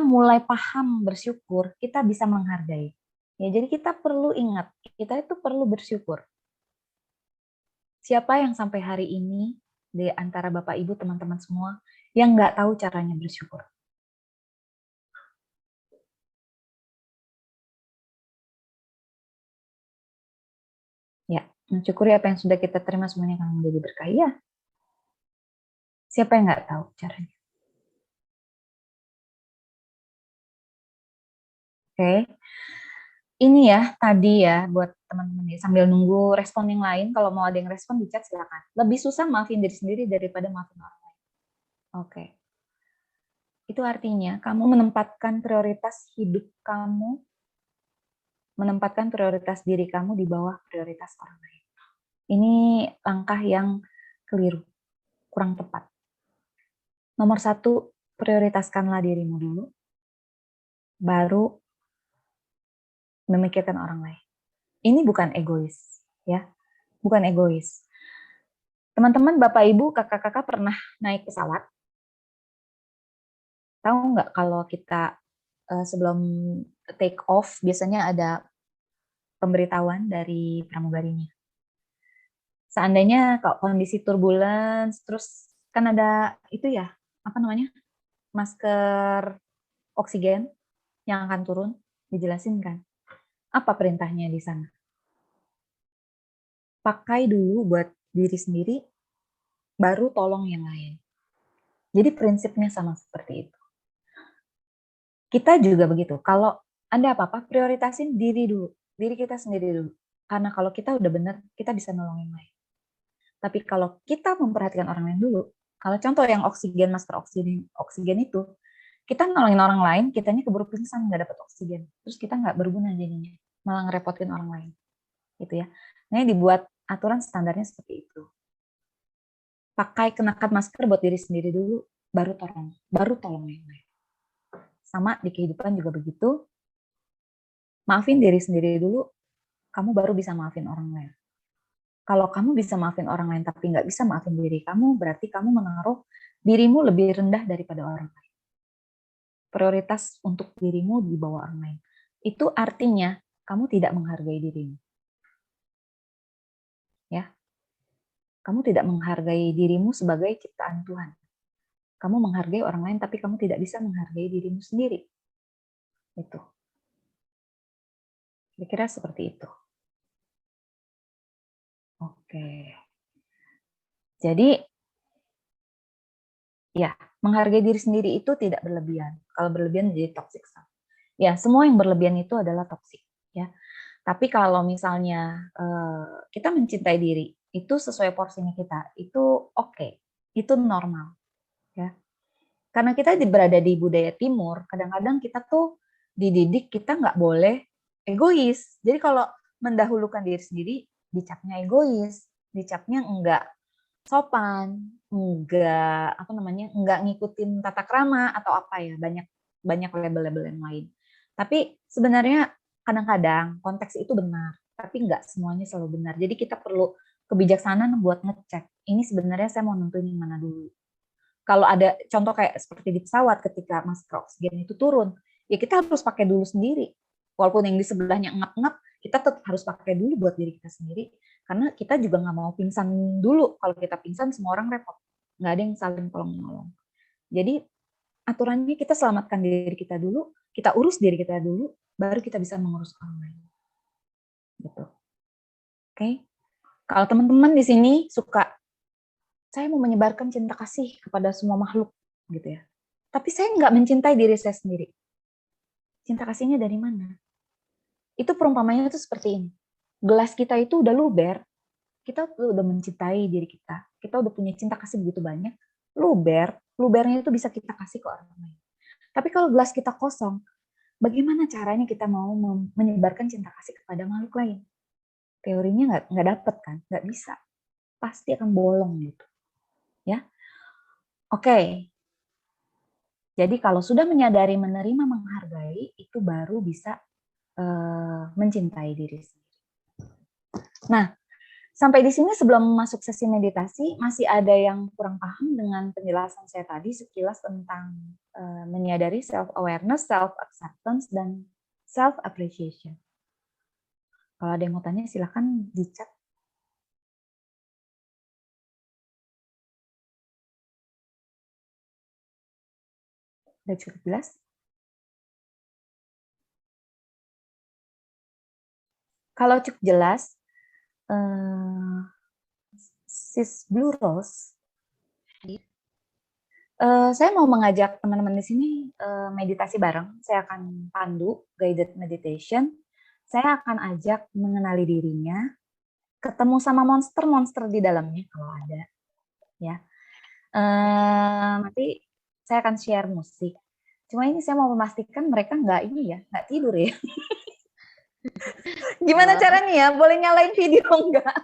mulai paham bersyukur, kita bisa menghargai. Ya, jadi kita perlu ingat, kita itu perlu bersyukur. Siapa yang sampai hari ini di antara Bapak Ibu teman-teman semua yang nggak tahu caranya bersyukur? Ya, mensyukuri apa yang sudah kita terima semuanya akan menjadi berkah. Ya, siapa yang nggak tahu caranya? Oke. Ini ya tadi ya buat teman-teman ya sambil nunggu respon yang lain, kalau mau ada yang respon di chat silakan. Lebih susah maafin diri sendiri daripada maafin orang lain. Oke. Itu artinya kamu menempatkan prioritas hidup kamu, menempatkan prioritas diri kamu di bawah prioritas orang lain. Ini langkah yang keliru, kurang tepat. Nomor 1, prioritaskanlah dirimu dulu, baru memikirkan orang lain. Ini bukan egois, ya, bukan egois. Teman-teman, Bapak, Ibu, kakak-kakak pernah naik pesawat? Tahu nggak kalau kita sebelum take off biasanya ada pemberitahuan dari pramugarinya. Seandainya kalau kondisi turbulence, terus kan ada itu ya, apa namanya, masker oksigen yang akan turun, dijelasin kan. Apa perintahnya di sana? Pakai dulu buat diri sendiri, baru tolong yang lain. Jadi prinsipnya sama seperti itu. Kita juga begitu. Kalau Anda apa-apa, prioritasin diri dulu. Diri kita sendiri dulu. Karena kalau kita udah benar, kita bisa nolong yang lain. Tapi kalau kita memperhatikan orang lain dulu, kalau contoh yang oksigen, masker oksigen itu, kita nolongin orang lain, kitanya keburu pingsan, nggak dapat oksigen. Terus kita nggak berguna jadinya. Malah ngerepotin orang lain. Gitu ya. Nah, dibuat aturan standarnya seperti itu. Kenakan masker buat diri sendiri dulu, baru tolong yang lain. Sama di kehidupan juga begitu. Maafin diri sendiri dulu, kamu baru bisa maafin orang lain. Kalau kamu bisa maafin orang lain tapi nggak bisa maafin diri kamu, berarti kamu menaruh dirimu lebih rendah daripada orang lain. Prioritas untuk dirimu di bawah orang lain. Itu artinya kamu tidak menghargai dirimu. Ya, kamu tidak menghargai dirimu sebagai ciptaan Tuhan. Kamu menghargai orang lain tapi kamu tidak bisa menghargai dirimu sendiri. Itu. Kira-kira seperti itu. Oke. Jadi, ya, menghargai diri sendiri itu tidak berlebihan. Kalau berlebihan jadi toxic. Ya, semua yang berlebihan itu adalah toxic. Ya. Tapi kalau misalnya kita mencintai diri, itu sesuai porsinya kita, itu oke. Itu normal. Ya. Karena kita berada di budaya timur, kadang-kadang kita tuh dididik kita nggak boleh egois. Jadi kalau mendahulukan diri sendiri, dicapnya egois, dicapnya enggak sopan, enggak ngikutin tata krama atau apa ya, banyak label-label yang lain. Tapi sebenarnya kadang-kadang konteks itu benar, tapi enggak semuanya selalu benar. Jadi kita perlu kebijaksanaan buat ngecek. Ini sebenarnya saya mau nentuin yang mana dulu. Kalau ada contoh kayak seperti di pesawat ketika masker oksigen itu turun, ya kita harus pakai dulu sendiri. Walaupun yang di sebelahnya ngap-ngap, kita tetap harus pakai dulu buat diri kita sendiri. Karena kita juga nggak mau pingsan dulu. Kalau kita pingsan, semua orang repot. Nggak ada yang saling tolong-menolong. Jadi aturannya kita selamatkan diri kita dulu, kita urus diri kita dulu, baru kita bisa mengurus orang lain. Gitu. Oke? Kalau teman-teman di sini suka, saya mau menyebarkan cinta kasih kepada semua makhluk, gitu ya. Tapi saya nggak mencintai diri saya sendiri. Cinta kasihnya dari mana? Itu perumpamannya itu seperti ini. Gelas kita itu udah luber, kita udah mencintai diri kita udah punya cinta kasih begitu banyak, lubernya itu bisa kita kasih ke orang lain. Tapi kalau gelas kita kosong, bagaimana caranya kita mau menyebarkan cinta kasih kepada makhluk lain? Teorinya nggak dapet kan, nggak bisa, pasti akan bolong gitu. Ya, oke. Jadi kalau sudah menyadari, menerima, menghargai, itu baru bisa mencintai diri sendiri. Nah, sampai di sini sebelum masuk sesi meditasi, masih ada yang kurang paham dengan penjelasan saya tadi sekilas tentang menyadari self-awareness, self-acceptance, dan self-appreciation. Kalau ada yang mau tanya, silakan di chat. Udah cukup jelas? Kalau cukup jelas, Sis Blue Rose, saya mau mengajak teman-teman di sini meditasi bareng. Saya akan pandu guided meditation. Saya akan ajak mengenali dirinya, ketemu sama monster-monster di dalamnya kalau ada, ya. Nanti saya akan share musik. Cuma ini saya mau memastikan mereka nggak tidur ya. Gimana caranya ya? Boleh nyalain video nggak?